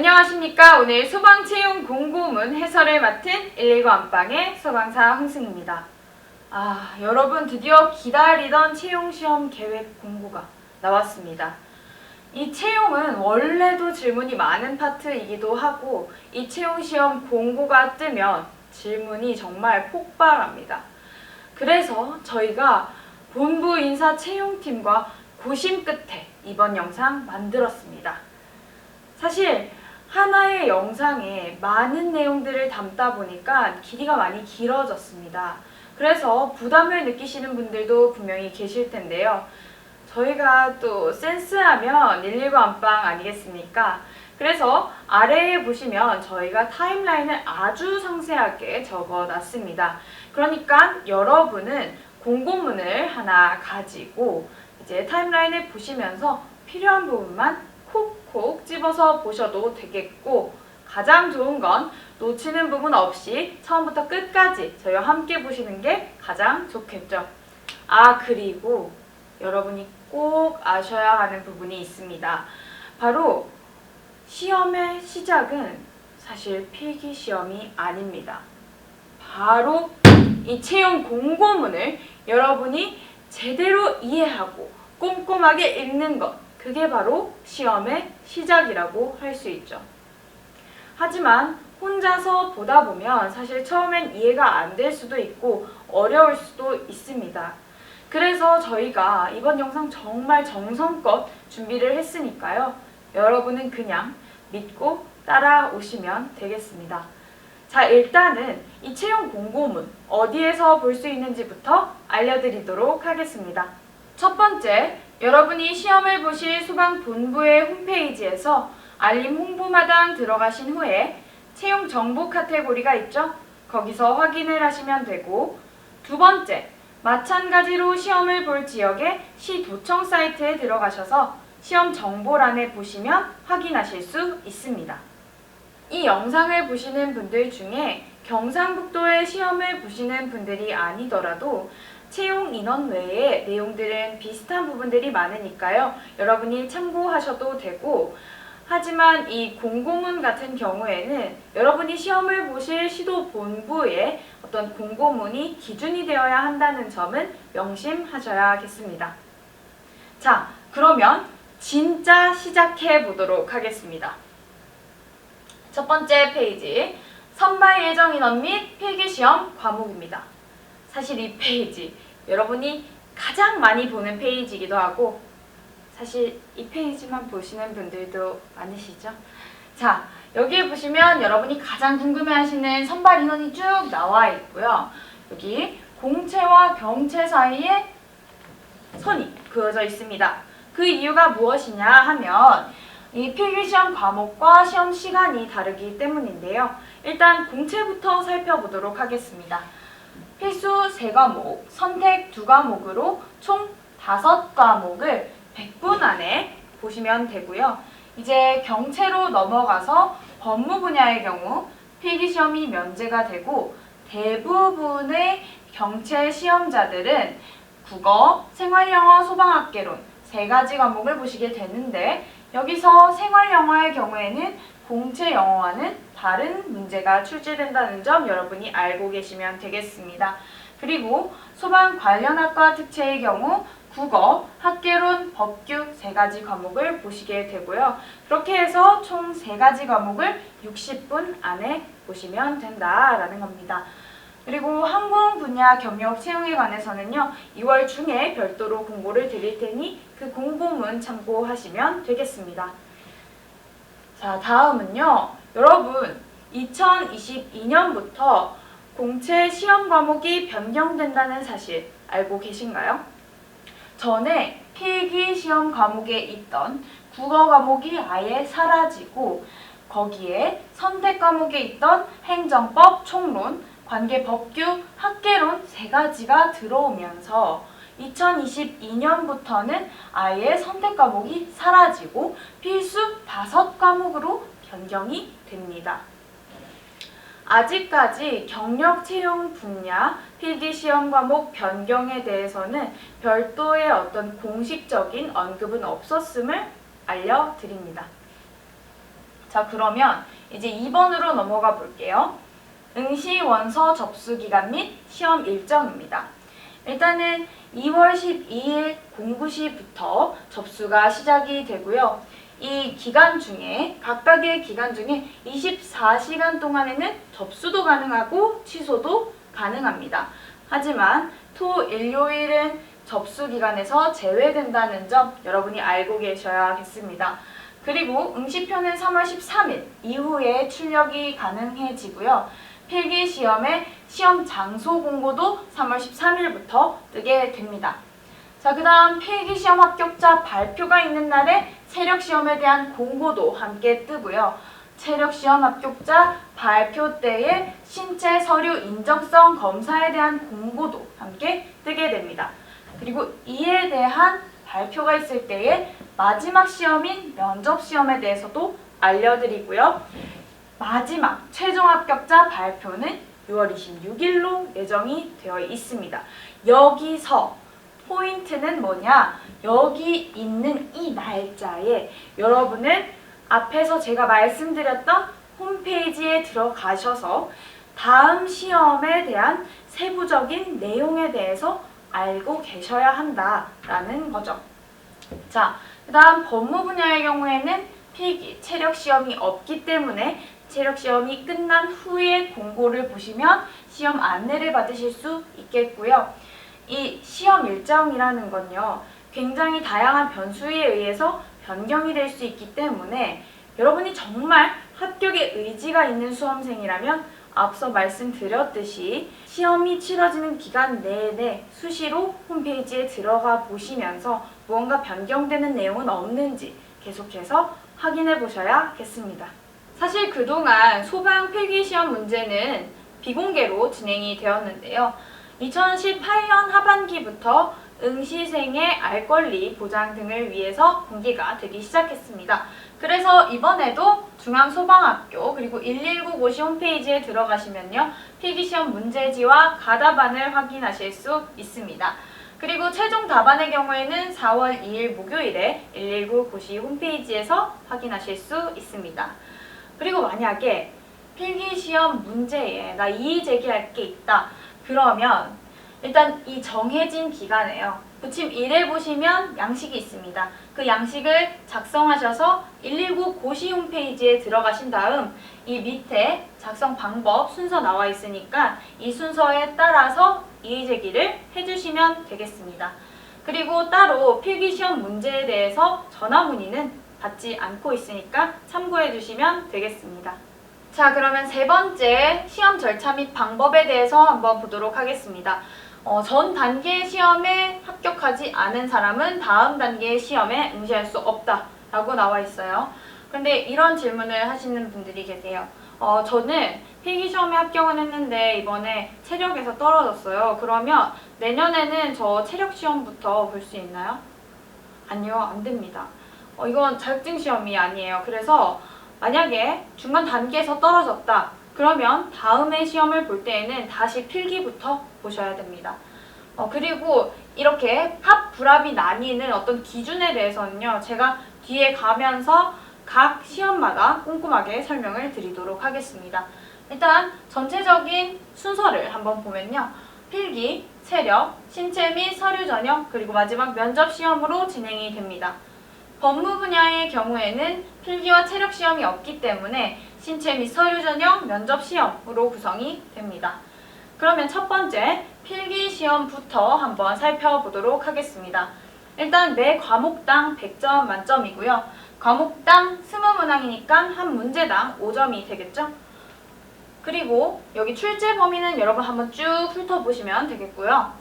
안녕하십니까. 오늘 소방채용 공고문 해설을 맡은 119 안방의 소방사 흥승입니다. 여러분 드디어 기다리던 채용시험 계획 공고가 나왔습니다. 이 채용은 원래도 질문이 많은 파트이기도 하고 이 채용시험 공고가 뜨면 질문이 정말 폭발합니다. 그래서 저희가 본부 인사 채용팀과 고심 끝에 이번 영상 만들었습니다. 사실 하나의 영상에 많은 내용들을 담다 보니까 길이가 많이 길어졌습니다. 그래서 부담을 느끼시는 분들도 분명히 계실 텐데요. 저희가 또 센스하면 119 안방 아니겠습니까? 그래서 아래에 보시면 저희가 타임라인을 아주 상세하게 적어놨습니다. 그러니까 여러분은 공고문을 하나 가지고 이제 타임라인을 보시면서 필요한 부분만 콕콕 집어서 보셔도 되겠고, 가장 좋은 건 놓치는 부분 없이 처음부터 끝까지 저희와 함께 보시는 게 가장 좋겠죠. 그리고 여러분이 꼭 아셔야 하는 부분이 있습니다. 바로 시험의 시작은 사실 필기시험이 아닙니다. 바로 이 채용 공고문을 여러분이 제대로 이해하고 꼼꼼하게 읽는 것, 그게 바로 시험의 시작이라고 할 수 있죠. 하지만 혼자서 보다 보면 사실 처음엔 이해가 안 될 수도 있고 어려울 수도 있습니다. 그래서 저희가 이번 영상 정말 정성껏 준비를 했으니까요. 여러분은 그냥 믿고 따라오시면 되겠습니다. 자, 일단은 이 채용 공고문 어디에서 볼 수 있는지부터 알려드리도록 하겠습니다. 첫 번째, 여러분이 시험을 보실 소방본부의 홈페이지에서 알림 홍보마당 들어가신 후에 채용 정보 카테고리가 있죠? 거기서 확인을 하시면 되고, 두 번째, 마찬가지로 시험을 볼 지역의 시도청 사이트에 들어가셔서 시험 정보란에 보시면 확인하실 수 있습니다. 이 영상을 보시는 분들 중에 경상북도의 시험을 보시는 분들이 아니더라도 채용 인원 외에 내용들은 비슷한 부분들이 많으니까요. 여러분이 참고하셔도 되고, 하지만 이 공고문 같은 경우에는 여러분이 시험을 보실 시도 본부에 어떤 공고문이 기준이 되어야 한다는 점은 명심하셔야겠습니다. 자, 그러면 진짜 시작해 보도록 하겠습니다. 첫 번째 페이지, 선발 예정 인원 및 필기시험 과목입니다. 사실 이 페이지, 여러분이 가장 많이 보는 페이지이기도 하고 사실 이 페이지만 보시는 분들도 많으시죠? 자, 여기에 보시면 여러분이 가장 궁금해하시는 선발 인원이 쭉 나와 있고요. 여기 공채와 경채 사이에 선이 그어져 있습니다. 그 이유가 무엇이냐 하면 이 필기시험 과목과 시험 시간이 다르기 때문인데요. 일단 공채부터 살펴보도록 하겠습니다. 필수 3과목, 선택 2과목으로 총 5과목을 100분 안에 보시면 되고요. 이제 경채로 넘어가서 법무 분야의 경우 필기시험이 면제가 되고, 대부분의 경채 시험자들은 국어, 생활영어, 소방학개론 3가지 과목을 보시게 되는데, 여기서 생활영어의 경우에는 공채 영어와는 다른 문제가 출제된다는 점 여러분이 알고 계시면 되겠습니다. 그리고 소방 관련학과 특채의 경우 국어, 학개론, 법규 3가지 과목을 보시게 되고요. 그렇게 해서 총 3가지 과목을 60분 안에 보시면 된다라는 겁니다. 그리고 항공 분야 경력 채용에 관해서는요, 2월 중에 별도로 공고를 드릴 테니 그 공고문 참고하시면 되겠습니다. 자, 다음은요, 여러분 2022년부터 공채 시험 과목이 변경된다는 사실 알고 계신가요? 전에 필기 시험 과목에 있던 국어 과목이 아예 사라지고, 거기에 선택 과목에 있던 행정법, 총론, 관계법규, 학개론 3가지가 들어오면서 2022년부터는 아예 선택 과목이 사라지고 필수 5과목으로 변경이 됩니다. 아직까지 경력 채용 분야 필기시험 과목 변경에 대해서는 별도의 어떤 공식적인 언급은 없었음을 알려드립니다. 자, 그러면 이제 2번으로 넘어가 볼게요. 응시 원서 접수 기간 및 시험 일정입니다. 일단은 2월 12일 공부 시부터 접수가 시작이 되고요. 이 기간 중에 각각의 기간 중에 24시간 동안에는 접수도 가능하고 취소도 가능합니다. 하지만 토, 일, 요일은 접수 기간에서 제외된다는 점 여러분이 알고 계셔야겠습니다. 그리고 응시표는 3월 13일 이후에 출력이 가능해지고요. 필기시험의 시험 장소 공고도 3월 13일부터 뜨게 됩니다. 자, 그 다음 필기시험 합격자 발표가 있는 날에 체력시험에 대한 공고도 함께 뜨고요. 체력시험 합격자 발표 때의 신체 서류 인정성 검사에 대한 공고도 함께 뜨게 됩니다. 그리고 이에 대한 발표가 있을 때의 마지막 시험인 면접시험에 대해서도 알려드리고요. 마지막 최종 합격자 발표는 6월 26일로 예정이 되어 있습니다. 여기서 포인트는 뭐냐? 여기 있는 이 날짜에 여러분은 앞에서 제가 말씀드렸던 홈페이지에 들어가셔서 다음 시험에 대한 세부적인 내용에 대해서 알고 계셔야 한다라는 거죠. 자, 그 다음 법무 분야의 경우에는 필기, 체력 시험이 없기 때문에 체력 시험이 끝난 후에 공고를 보시면 시험 안내를 받으실 수 있겠고요. 이 시험 일정이라는 건요, 굉장히 다양한 변수에 의해서 변경이 될 수 있기 때문에 여러분이 정말 합격의 의지가 있는 수험생이라면 앞서 말씀드렸듯이 시험이 치러지는 기간 내내 수시로 홈페이지에 들어가 보시면서 무언가 변경되는 내용은 없는지 계속해서 확인해 보셔야겠습니다. 사실 그동안 소방 필기시험 문제는 비공개로 진행이 되었는데요. 2018년 하반기부터 응시생의 알 권리 보장 등을 위해서 공개가 되기 시작했습니다. 그래서 이번에도 중앙소방학교 그리고 119 고시 홈페이지에 들어가시면요, 필기시험 문제지와 가답안을 확인하실 수 있습니다. 그리고 최종 답안의 경우에는 4월 2일 목요일에 119 고시 홈페이지에서 확인하실 수 있습니다. 그리고 만약에 필기시험 문제에 나 이의 제기할 게 있다, 그러면 일단 이 정해진 기간에요, 부침 1에 보시면 양식이 있습니다. 그 양식을 작성하셔서 119 고시 홈페이지에 들어가신 다음 이 밑에 작성 방법 순서 나와 있으니까 이 순서에 따라서 이의 제기를 해주시면 되겠습니다. 그리고 따로 필기시험 문제에 대해서 전화 문의는 받지 않고 있으니까 참고해 주시면 되겠습니다. 자, 그러면 세 번째 시험 절차 및 방법에 대해서 한번 보도록 하겠습니다. 전 단계의 시험에 합격하지 않은 사람은 다음 단계의 시험에 응시할 수 없다 라고 나와 있어요. 그런데 이런 질문을 하시는 분들이 계세요. 저는 필기시험에 합격은 했는데 이번에 체력에서 떨어졌어요. 그러면 내년에는 저 체력시험부터 볼 수 있나요? 아니요, 안 됩니다. 이건 자격증 시험이 아니에요. 그래서 만약에 중간 단계에서 떨어졌다, 그러면 다음에 시험을 볼 때에는 다시 필기부터 보셔야 됩니다. 그리고 이렇게 합, 불합이 나뉘는 어떤 기준에 대해서는요, 제가 뒤에 가면서 각 시험마다 꼼꼼하게 설명을 드리도록 하겠습니다. 일단 전체적인 순서를 한번 보면요, 필기, 체력, 신체 및 서류 전형, 그리고 마지막 면접 시험으로 진행이 됩니다. 법무 분야의 경우에는 필기와 체력 시험이 없기 때문에 신체 및 서류 전형 면접 시험으로 구성이 됩니다. 그러면 첫 번째 필기 시험부터 한번 살펴보도록 하겠습니다. 일단 매 과목당 100점 만점이고요. 과목당 20문항이니까 한 문제당 5점이 되겠죠? 그리고 여기 출제 범위는 여러분 한번 쭉 훑어보시면 되겠고요.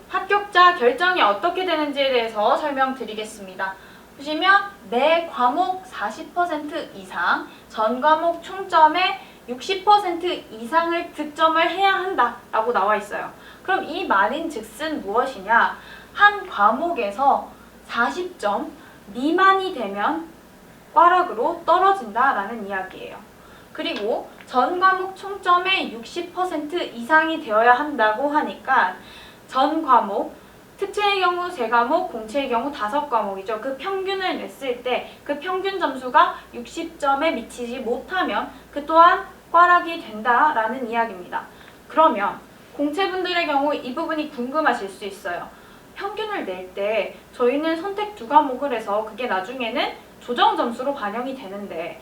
합격자 결정이 어떻게 되는지에 대해서 설명드리겠습니다. 보시면 매 과목 40% 이상, 전 과목 총점의 60% 이상을 득점을 해야 한다라고 나와 있어요. 그럼 이 말인즉슨 무엇이냐? 한 과목에서 40점 미만이 되면 꽈락으로 떨어진다라는 이야기예요. 그리고 전 과목 총점의 60% 이상이 되어야 한다고 하니까 전 과목 특채의 경우 3과목, 공채의 경우 5과목이죠. 그 평균을 냈을 때 그 평균 점수가 60점에 미치지 못하면 그 또한 꽈락이 된다라는 이야기입니다. 그러면 공채분들의 경우 이 부분이 궁금하실 수 있어요. 평균을 낼 때 저희는 선택 2과목을 해서 그게 나중에는 조정 점수로 반영이 되는데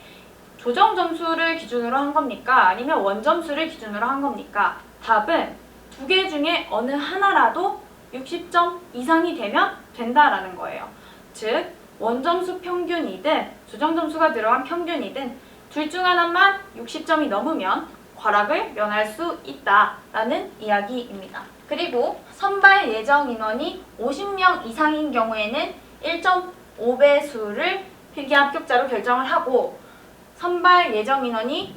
조정 점수를 기준으로 한 겁니까? 아니면 원점수를 기준으로 한 겁니까? 답은 2개 중에 어느 하나라도 60점 이상이 되면 된다라는 거예요. 즉 원점수 평균이든 조정 점수가 들어간 평균이든 둘 중 하나만 60점이 넘으면 괄학을 면할 수 있다라는 이야기입니다. 그리고 선발 예정 인원이 50명 이상인 경우에는 1.5배수를 필기 합격자로 결정을 하고 선발 예정 인원이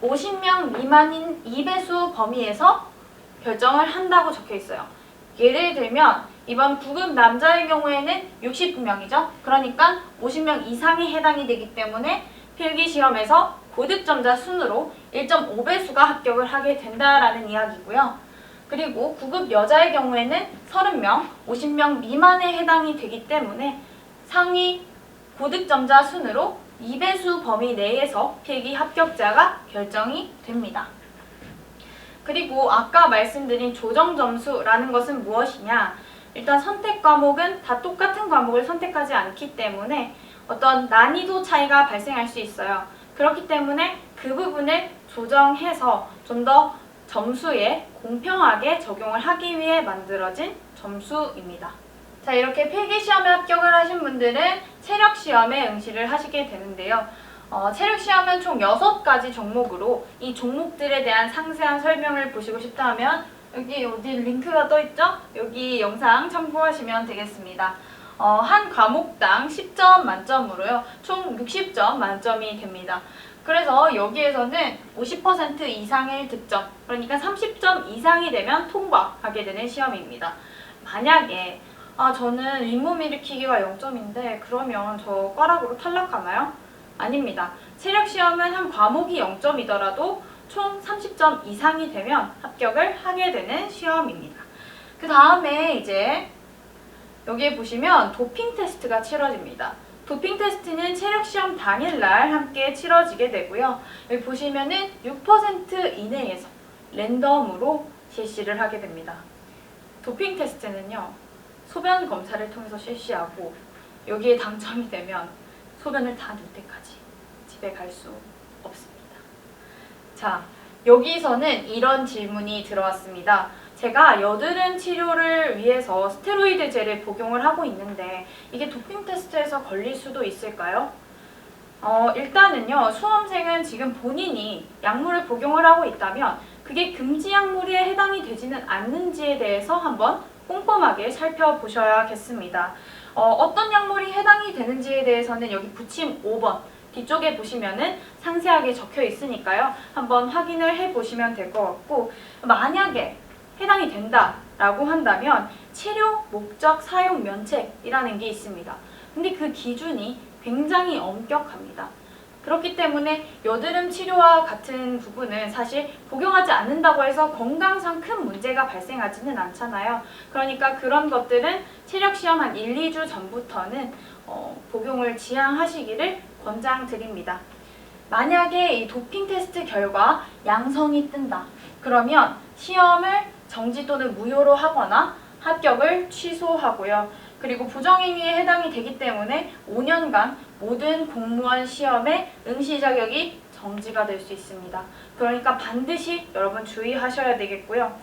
50명 미만인 2배수 범위에서 결정을 한다고 적혀 있어요. 예를 들면 이번 9급 남자의 경우에는 60명이죠. 그러니까 50명 이상이 해당이 되기 때문에 필기시험에서 고득점자 순으로 1.5배수가 합격을 하게 된다라는 이야기고요. 그리고 9급 여자의 경우에는 30명, 50명 미만에 해당이 되기 때문에 상위 고득점자 순으로 2배수 범위 내에서 필기 합격자가 결정이 됩니다. 그리고 아까 말씀드린 조정 점수라는 것은 무엇이냐? 일단 선택 과목은 다 똑같은 과목을 선택하지 않기 때문에 어떤 난이도 차이가 발생할 수 있어요. 그렇기 때문에 그 부분을 조정해서 좀 더 점수에 공평하게 적용을 하기 위해 만들어진 점수입니다. 자, 이렇게 필기시험에 합격을 하신 분들은 체력시험에 응시를 하시게 되는데요. 체력시험은 총 6가지 종목으로 이 종목들에 대한 상세한 설명을 보시고 싶다 하면 여기 어디 링크가 떠 있죠? 여기 영상 참고하시면 되겠습니다. 한 과목당 10점 만점으로요. 총 60점 만점이 됩니다. 그래서 여기에서는 50% 이상의 득점, 그러니까 30점 이상이 되면 통과하게 되는 시험입니다. 만약에 저는 윗몸 일으키기가 0점인데 그러면 저 꽈락으로 탈락하나요? 아닙니다. 체력시험은 한 과목이 0점이더라도 총 30점 이상이 되면 합격을 하게 되는 시험입니다. 그 다음에 이제 여기에 보시면 도핑 테스트가 치러집니다. 도핑 테스트는 체력시험 당일날 함께 치러지게 되고요. 여기 보시면은 6% 이내에서 랜덤으로 실시를 하게 됩니다. 도핑 테스트는요, 소변 검사를 통해서 실시하고 여기에 당첨이 되면 소변을 다 넣을 때까지 집에 갈 수 없습니다. 자, 여기서는 이런 질문이 들어왔습니다. 제가 여드름 치료를 위해서 스테로이드제를 복용을 하고 있는데 이게 도핑 테스트에서 걸릴 수도 있을까요? 일단은요, 수험생은 지금 본인이 약물을 복용을 하고 있다면 그게 금지 약물에 해당이 되지는 않는지에 대해서 한번 꼼꼼하게 살펴보셔야겠습니다. 어떤 약물이 해당이 되는지에 대해서는 여기 부침 5번 뒤쪽에 보시면은 상세하게 적혀 있으니까요. 한번 확인을 해보시면 될 것 같고, 만약에 해당이 된다라고 한다면 치료 목적 사용 면책이라는 게 있습니다. 근데 그 기준이 굉장히 엄격합니다. 그렇기 때문에 여드름 치료와 같은 부분은 사실 복용하지 않는다고 해서 건강상 큰 문제가 발생하지는 않잖아요. 그러니까 그런 것들은 체력시험 한 1, 2주 전부터는 복용을 지양하시기를 권장드립니다. 만약에 이 도핑 테스트 결과 양성이 뜬다. 그러면 시험을 정지 또는 무효로 하거나 합격을 취소하고요. 그리고 부정행위에 해당이 되기 때문에 5년간 모든 공무원 시험의 응시 자격이 정지가 될 수 있습니다. 그러니까 반드시 여러분 주의하셔야 되겠고요.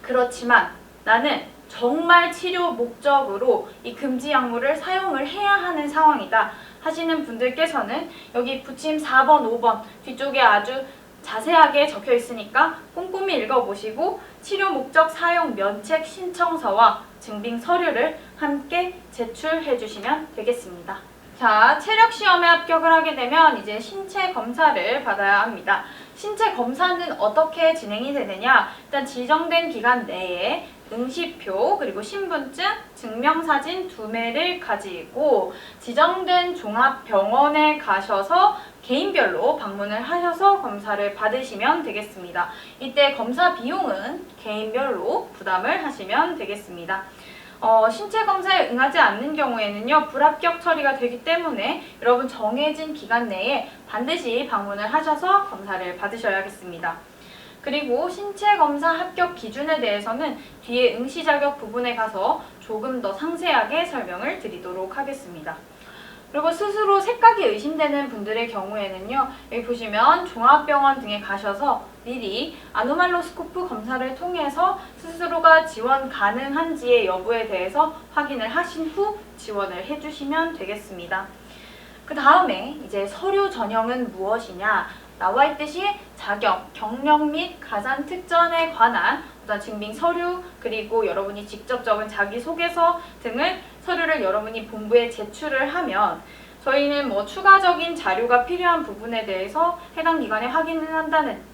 그렇지만 나는 정말 치료 목적으로 이 금지 약물을 사용을 해야 하는 상황이다 하시는 분들께서는 여기 부침 4번, 5번 뒤쪽에 아주 자세하게 적혀 있으니까 꼼꼼히 읽어보시고 치료 목적 사용 면책 신청서와 증빙 서류를 함께 제출해 주시면 되겠습니다. 자, 체력시험에 합격을 하게 되면 이제 신체 검사를 받아야 합니다. 신체 검사는 어떻게 진행이 되느냐? 일단 지정된 기간 내에 응시표 그리고 신분증, 증명사진 2매를 가지고 지정된 종합병원에 가셔서 개인별로 방문을 하셔서 검사를 받으시면 되겠습니다. 이때 검사 비용은 개인별로 부담을 하시면 되겠습니다. 신체 검사에 응하지 않는 경우에는요, 불합격 처리가 되기 때문에 여러분 정해진 기간 내에 반드시 방문을 하셔서 검사를 받으셔야겠습니다. 그리고 신체 검사 합격 기준에 대해서는 뒤에 응시 자격 부분에 가서 조금 더 상세하게 설명을 드리도록 하겠습니다. 그리고 스스로 색각이 의심되는 분들의 경우에는요, 여기 보시면 종합병원 등에 가셔서 미리 아노말로스코프 검사를 통해서 스스로가 지원 가능한지의 여부에 대해서 확인을 하신 후 지원을 해주시면 되겠습니다. 그 다음에 이제 서류 전형은 무엇이냐? 나와 있듯이 자격, 경력 및 가산 특전에 관한 어떤 증빙 서류, 그리고 여러분이 직접 적은 자기소개서 등을 서류를 여러분이 본부에 제출을 하면 저희는 뭐 추가적인 자료가 필요한 부분에 대해서 해당 기관에 확인을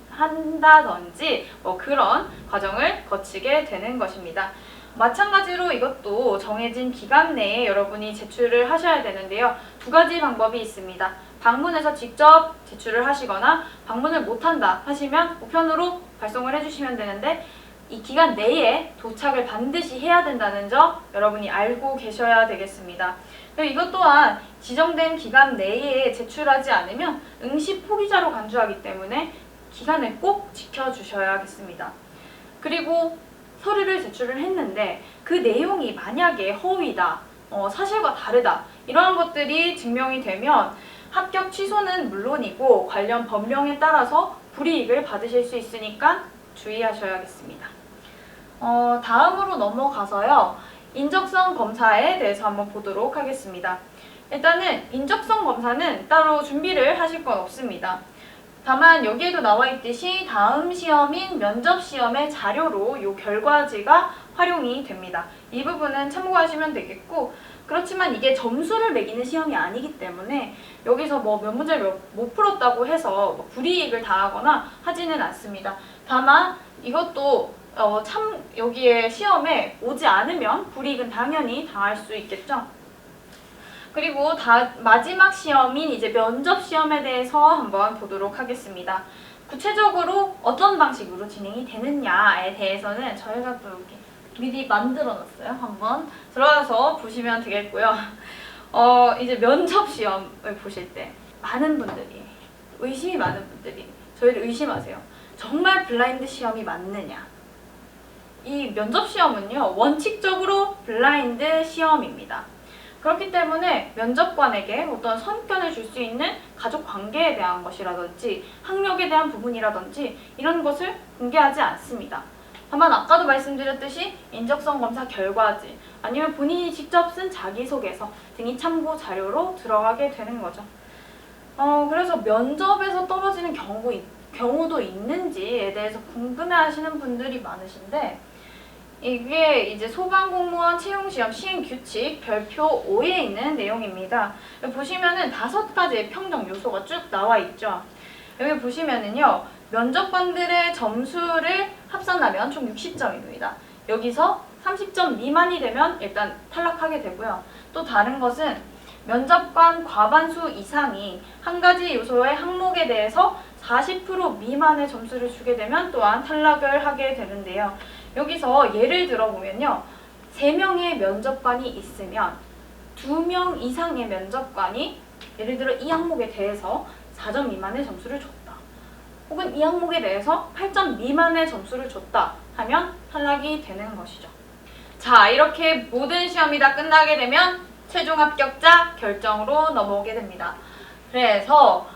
한다든지 뭐 그런 과정을 거치게 되는 것입니다. 마찬가지로 이것도 정해진 기간 내에 여러분이 제출을 하셔야 되는데요. 두 가지 방법이 있습니다. 방문해서 직접 제출을 하시거나 방문을 못한다 하시면 우편으로 발송을 해주시면 되는데 이 기간 내에 도착을 반드시 해야 된다는 점 여러분이 알고 계셔야 되겠습니다. 이것 또한 지정된 기간 내에 제출하지 않으면 응시 포기자로 간주하기 때문에 기간을 꼭 지켜주셔야겠습니다. 그리고 서류를 제출을 했는데 그 내용이 만약에 허위다, 사실과 다르다 이러한 것들이 증명이 되면 합격 취소는 물론이고 관련 법령에 따라서 불이익을 받으실 수 있으니까 주의하셔야겠습니다. 다음으로 넘어가서요. 인적성 검사에 대해서 한번 보도록 하겠습니다. 일단은 인적성 검사는 따로 준비를 하실 건 없습니다. 다만 여기에도 나와 있듯이 다음 시험인 면접 시험의 자료로 이 결과지가 활용이 됩니다. 이 부분은 참고하시면 되겠고, 그렇지만 이게 점수를 매기는 시험이 아니기 때문에 여기서 뭐 몇 문제를 못 풀었다고 해서 뭐 불이익을 당하거나 하지는 않습니다. 다만 이것도 여기에 시험에 오지 않으면 불이익은 당연히 당할 수 있겠죠. 그리고 마지막 시험인 이제 면접 시험에 대해서 한번 보도록 하겠습니다. 구체적으로 어떤 방식으로 진행이 되느냐에 대해서는 저희가 또 이렇게 미리 만들어 놨어요. 한번 들어가서 보시면 되겠고요. 이제 면접 시험을 보실 때 의심이 많은 분들이 저희를 의심하세요. 정말 블라인드 시험이 맞느냐? 이 면접 시험은요, 원칙적으로 블라인드 시험입니다. 그렇기 때문에 면접관에게 어떤 선견을 줄 수 있는 가족 관계에 대한 것이라든지 학력에 대한 부분이라든지 이런 것을 공개하지 않습니다. 다만 아까도 말씀드렸듯이 인적성 검사 결과지 아니면 본인이 직접 쓴 자기소개서 등이 참고 자료로 들어가게 되는 거죠. 그래서 면접에서 떨어지는 경우도 있는지에 대해서 궁금해하시는 분들이 많으신데, 이게 이제 소방공무원 채용시험 시행규칙 별표 5에 있는 내용입니다. 여기 보시면은 5가지의 평정 요소가 쭉 나와 있죠. 여기 보시면은요, 면접관들의 점수를 합산하면 총 60점입니다. 여기서 30점 미만이 되면 일단 탈락하게 되고요. 또 다른 것은 면접관 과반수 이상이 한 가지 요소의 항목에 대해서 40% 미만의 점수를 주게 되면 또한 탈락을 하게 되는데요. 여기서 예를 들어보면요. 3명의 면접관이 있으면 2명 이상의 면접관이 예를 들어 이 항목에 대해서 4점 미만의 점수를 줬다. 혹은 이 항목에 대해서 8점 미만의 점수를 줬다 하면 탈락이 되는 것이죠. 자, 이렇게 모든 시험이 다 끝나게 되면 최종 합격자 결정으로 넘어오게 됩니다. 그래서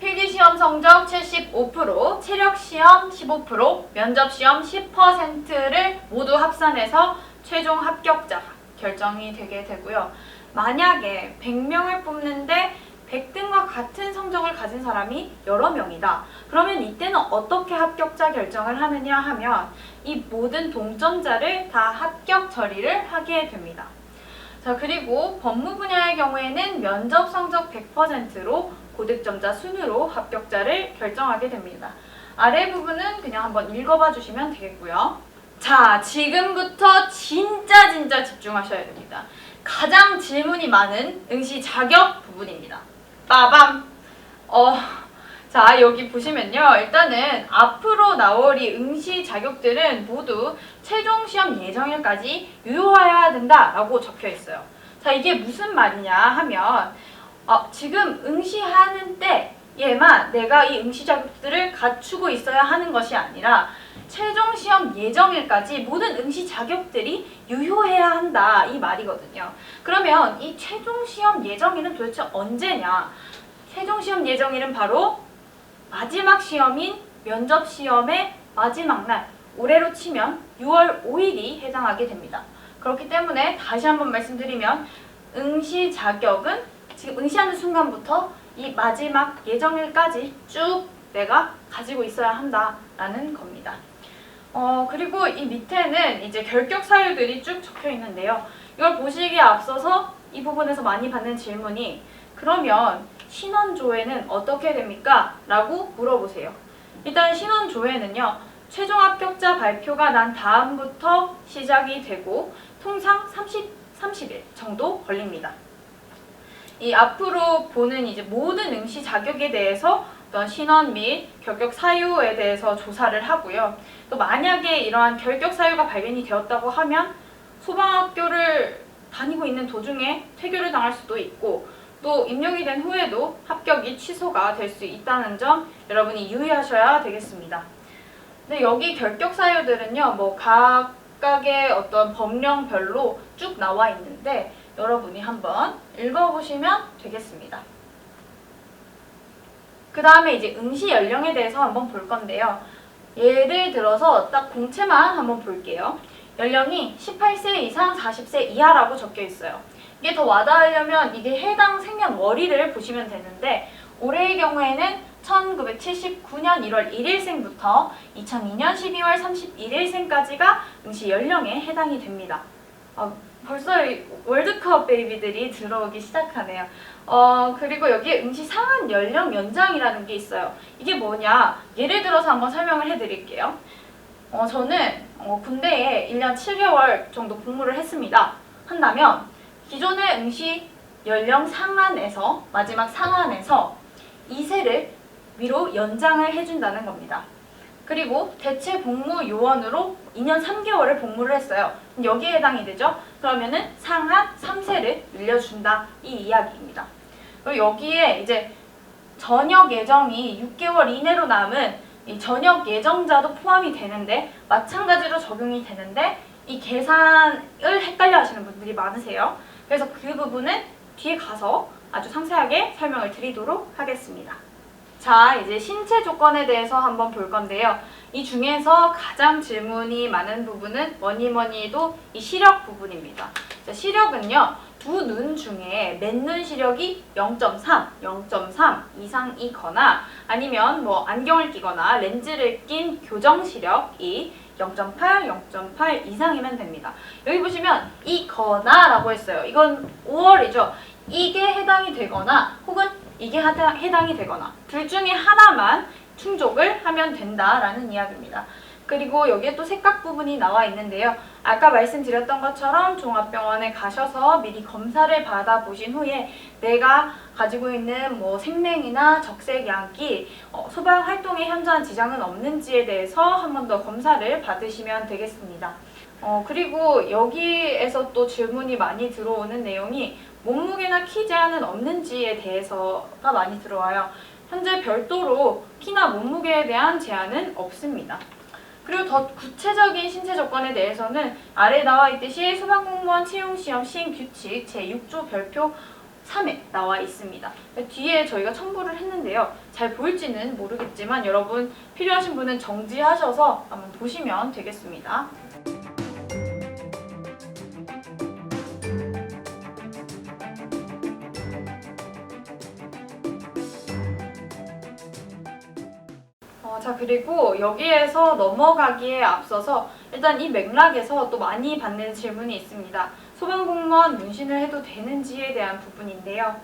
필기시험 성적 75%, 체력시험 15%, 면접시험 10%를 모두 합산해서 최종 합격자가 결정이 되게 되고요. 만약에 100명을 뽑는데 100등과 같은 성적을 가진 사람이 여러 명이다. 그러면 이때는 어떻게 합격자 결정을 하느냐 하면 이 모든 동점자를 다 합격 처리를 하게 됩니다. 자, 그리고 법무 분야의 경우에는 면접 성적 100%로 고득점자 순으로 합격자를 결정하게 됩니다. 아래 부분은 그냥 한번 읽어봐 주시면 되겠고요. 자, 지금부터 진짜 집중하셔야 됩니다. 가장 질문이 많은 응시 자격 부분입니다. 빠밤! 자, 여기 보시면요. 일단은 앞으로 나올 이 응시 자격들은 모두 최종 시험 예정일까지 유효해야 된다라고 적혀 있어요. 자, 이게 무슨 말이냐 하면 지금 응시하는 때에만 내가 이 응시 자격들을 갖추고 있어야 하는 것이 아니라 최종 시험 예정일까지 모든 응시 자격들이 유효해야 한다 이 말이거든요. 그러면 이 최종 시험 예정일은 도대체 언제냐? 최종 시험 예정일은 바로 마지막 시험인 면접 시험의 마지막 날, 올해로 치면 6월 5일이 해당하게 됩니다. 그렇기 때문에 다시 한번 말씀드리면 응시 자격은 지금 응시하는 순간부터 이 마지막 예정일까지 쭉 내가 가지고 있어야 한다라는 겁니다. 그리고 이 밑에는 이제 결격 사유들이 쭉 적혀 있는데요. 이걸 보시기에 앞서서 이 부분에서 많이 받는 질문이 그러면 신원조회는 어떻게 됩니까? 라고 물어보세요. 일단 신원조회는요. 최종 합격자 발표가 난 다음부터 시작이 되고 통상 30일 정도 걸립니다. 이 앞으로 보는 이제 모든 응시 자격에 대해서 어떤 신원 및 결격 사유에 대해서 조사를 하고요. 또 만약에 이러한 결격 사유가 발견이 되었다고 하면 소방학교를 다니고 있는 도중에 퇴교를 당할 수도 있고 또 임용이 된 후에도 합격이 취소가 될 수 있다는 점 여러분이 유의하셔야 되겠습니다. 근데 여기 결격 사유들은요, 뭐 각각의 어떤 법령별로 쭉 나와 있는데 여러분이 한번 읽어보시면 되겠습니다. 그 다음에 이제 응시 연령에 대해서 한번 볼 건데요. 예를 들어서 딱 공채만 한번 볼게요. 연령이 18세 이상 40세 이하라고 적혀 있어요. 이게 더 와닿으려면 이게 해당 생년월일을 보시면 되는데 올해의 경우에는 1979년 1월 1일생부터 2002년 12월 31일생까지가 응시 연령에 해당이 됩니다. 벌써 월드컵 베이비들이 들어오기 시작하네요. 그리고 여기에 응시 상한 연령 연장이라는 게 있어요. 이게 뭐냐? 예를 들어서 한번 설명을 해드릴게요. 저는 군대에 1년 7개월 정도 복무를 했습니다. 한다면 기존의 응시 연령 상한에서 마지막 상한에서 2세를 위로 연장을 해준다는 겁니다. 그리고 대체 복무 요원으로 2년 3개월을 복무를 했어요. 여기에 해당이 되죠? 그러면은 상한 3세를 늘려준다 이 이야기입니다. 그리고 여기에 이제 전역 예정이 6개월 이내로 남은 이 전역 예정자도 포함이 되는데 마찬가지로 적용이 되는데 이 계산을 헷갈려 하시는 분들이 많으세요. 그래서 그 부분은 뒤에 가서 아주 상세하게 설명을 드리도록 하겠습니다. 자, 이제 신체 조건에 대해서 한번 볼 건데요. 이 중에서 가장 질문이 많은 부분은 뭐니 해도 이 시력 부분입니다. 자, 시력은요. 두 눈 중에 맨눈 시력이 0.3 이상이거나 아니면 뭐 안경을 끼거나 렌즈를 낀 교정 시력이 0.8 이상이면 됩니다. 여기 보시면 이거나라고 했어요. 이건 5월이죠. 이게 해당이 되거나 혹은 이게 해당이 되거나 둘 중에 하나만 충족을 하면 된다라는 이야기입니다. 그리고 여기에 또 색각 부분이 나와 있는데요. 아까 말씀드렸던 것처럼 종합병원에 가셔서 미리 검사를 받아보신 후에 내가 가지고 있는 뭐 생맹이나 적색양기, 소방 활동에 현저한 지장은 없는지에 대해서 한 번 더 검사를 받으시면 되겠습니다. 그리고 여기에서 또 질문이 많이 들어오는 내용이 몸무게나 키 제한은 없는지에 대해서가 많이 들어와요. 현재 별도로 키나 몸무게에 대한 제한은 없습니다. 그리고 더 구체적인 신체 조건에 대해서는 아래 나와 있듯이 소방공무원 채용시험 시행규칙 제6조 별표 3에 나와 있습니다. 뒤에 저희가 첨부를 했는데요. 잘 보일지는 모르겠지만 여러분 필요하신 분은 정지하셔서 한번 보시면 되겠습니다. 자, 그리고 여기에서 넘어가기에 앞서서 일단 이 맥락에서 또 많이 받는 질문이 있습니다. 소방공무원 문신을 해도 되는지에 대한 부분인데요.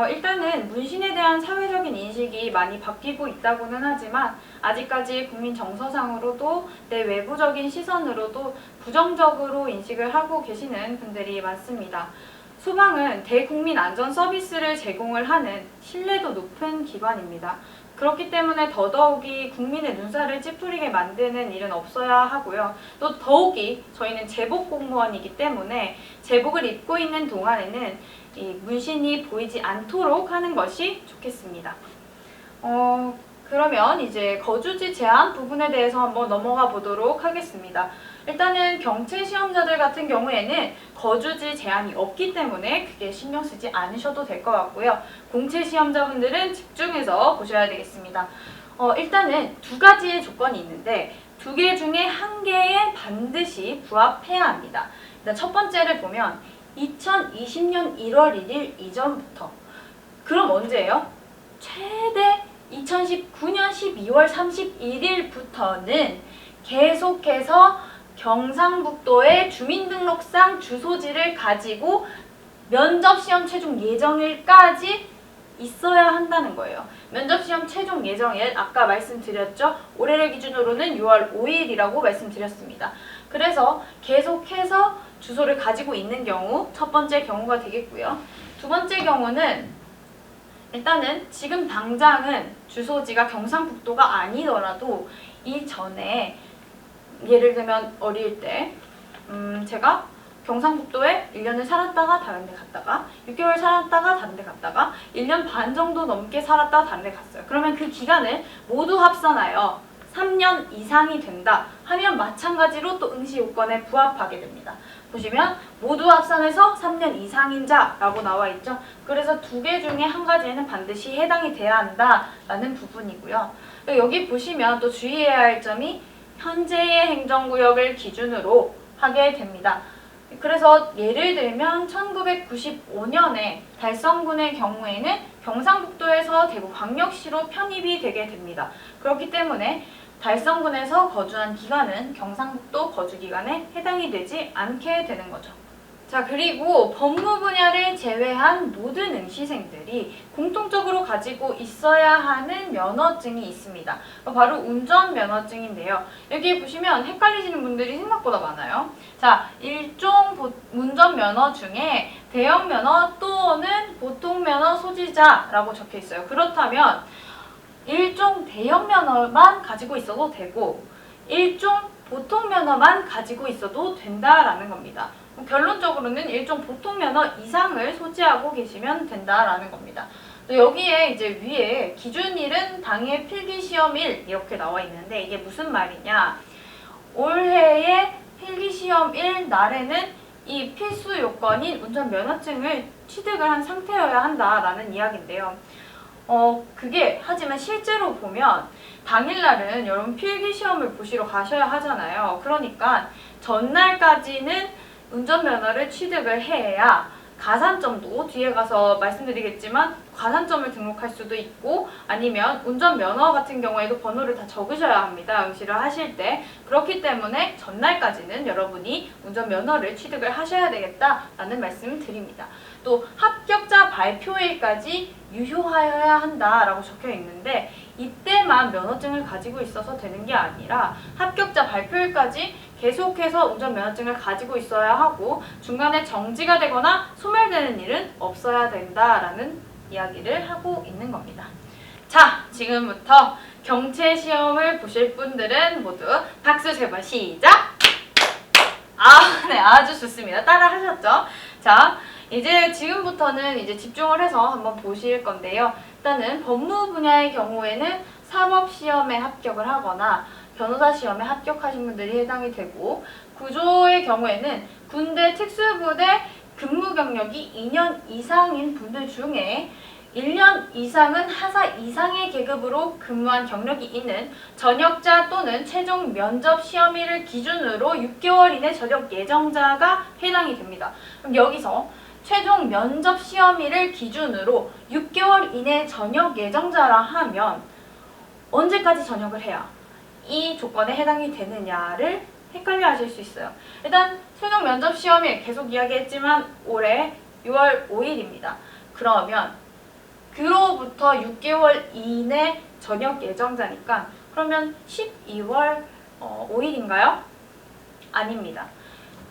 일단은 문신에 대한 사회적인 인식이 많이 바뀌고 있다고는 하지만 아직까지 국민 정서상으로도 내 외부적인 시선으로도 부정적으로 인식을 하고 계시는 분들이 많습니다. 소방은 대국민 안전 서비스를 제공을 하는 신뢰도 높은 기관입니다. 그렇기 때문에 더더욱이 국민의 눈살을 찌푸리게 만드는 일은 없어야 하고요. 또 더욱이 저희는 제복 공무원이기 때문에 제복을 입고 있는 동안에는 이 문신이 보이지 않도록 하는 것이 좋겠습니다. 그러면 이제 거주지 제한 부분에 대해서 한번 넘어가 보도록 하겠습니다. 일단은 경체 시험자들 같은 경우에는 거주지 제한이 없기 때문에 크게 신경 쓰지 않으셔도 될 것 같고요. 공채 시험자분들은 집중해서 보셔야 되겠습니다. 일단은 두 가지의 조건이 있는데 두 개 중에 한 개에 반드시 부합해야 합니다. 일단 첫 번째를 보면 2020년 1월 1일 이전부터, 그럼 언제예요? 최대 2019년 12월 31일부터는 계속해서 경상북도의 주민등록상 주소지를 가지고 면접시험 최종 예정일까지 있어야 한다는 거예요. 면접시험 최종 예정일 아까 말씀드렸죠? 올해를 기준으로는 6월 5일이라고 말씀드렸습니다. 그래서 계속해서 주소를 가지고 있는 경우 첫 번째 경우가 되겠고요. 두 번째 경우는 일단은 지금 당장은 주소지가 경상북도가 아니더라도 이전에 예를 들면 어릴 때 제가 경상북도에 1년을 살았다가 다른 데 갔다가 6개월 살았다가 다른 데 갔다가 1년 반 정도 넘게 살았다가 다른 데 갔어요. 그러면 그 기간을 모두 합산하여 3년 이상이 된다 하면 마찬가지로 또 응시 요건에 부합하게 됩니다. 보시면 모두 합산해서 3년 이상인 자라고 나와 있죠. 그래서 두 개 중에 한 가지에는 반드시 해당이 돼야 한다라는 부분이고요. 여기 보시면 또 주의해야 할 점이 현재의 행정구역을 기준으로 하게 됩니다. 그래서 예를 들면 1995년에 달성군의 경우에는 경상북도에서 대구광역시로 편입이 되게 됩니다. 그렇기 때문에 달성군에서 거주한 기간은 경상북도 거주기간에 해당이 되지 않게 되는 거죠. 자, 그리고 법무 분야를 제외한 모든 응시생들이 공통적으로 가지고 있어야 하는 면허증이 있습니다. 바로 운전면허증인데요. 여기 보시면 헷갈리시는 분들이 생각보다 많아요. 자, 일종 운전면허 중에 대형면허 또는 보통면허 소지자라고 적혀 있어요. 그렇다면 일종 대형면허만 가지고 있어도 되고 일종 보통면허만 가지고 있어도 된다라는 겁니다. 결론적으로는 일종 보통면허 이상을 소지하고 계시면 된다라는 겁니다. 또 여기에 이제 위에 기준일은 당해 필기시험일 이렇게 나와 있는데 이게 무슨 말이냐? 올해의 필기시험일 날에는 이 필수 요건인 운전면허증을 취득을 한 상태여야 한다라는 이야기인데요. 그게 하지만 실제로 보면 당일날은 여러분 필기시험을 보시러 가셔야 하잖아요. 그러니까 전날까지는 운전면허를 취득을 해야 가산점도 뒤에 가서 말씀드리겠지만 가산점을 등록할 수도 있고 아니면 운전면허 같은 경우에도 번호를 다 적으셔야 합니다. 응시를 하실 때. 그렇기 때문에 전날까지는 여러분이 운전면허를 취득을 하셔야 되겠다라는 말씀을 드립니다. 또 합격자 발표일까지 유효하여야 한다라고 적혀 있는데 이때만 면허증을 가지고 있어서 되는 게 아니라 합격자 발표일까지 계속해서 운전면허증을 가지고 있어야 하고 중간에 정지가 되거나 소멸되는 일은 없어야 된다라는 이야기를 하고 있는 겁니다. 자, 지금부터 경체 시험을 보실 분들은 모두 박수 제발 시작! 네, 아주 좋습니다. 따라 하셨죠? 자, 이제 지금부터는 이제 집중을 해서 한번 보실 건데요. 일단은 법무 분야의 경우에는 사법시험에 합격을 하거나 변호사 시험에 합격하신 분들이 해당이 되고 구조의 경우에는 군대 특수부대 근무 경력이 2년 이상인 분들 중에 1년 이상은 하사 이상의 계급으로 근무한 경력이 있는 전역자 또는 최종 면접 시험일을 기준으로 6개월 이내 전역 예정자가 해당이 됩니다. 그럼 여기서 최종 면접 시험일을 기준으로 6개월 이내 전역 예정자라 하면 언제까지 전역을 해야 이 조건에 해당이 되느냐를 헷갈려 하실 수 있어요. 일단 최종 면접 시험일 계속 이야기했지만 올해 6월 5일입니다. 그러면 그로부터 6개월 이내 전역 예정자니까 그러면 12월 5일인가요? 아닙니다.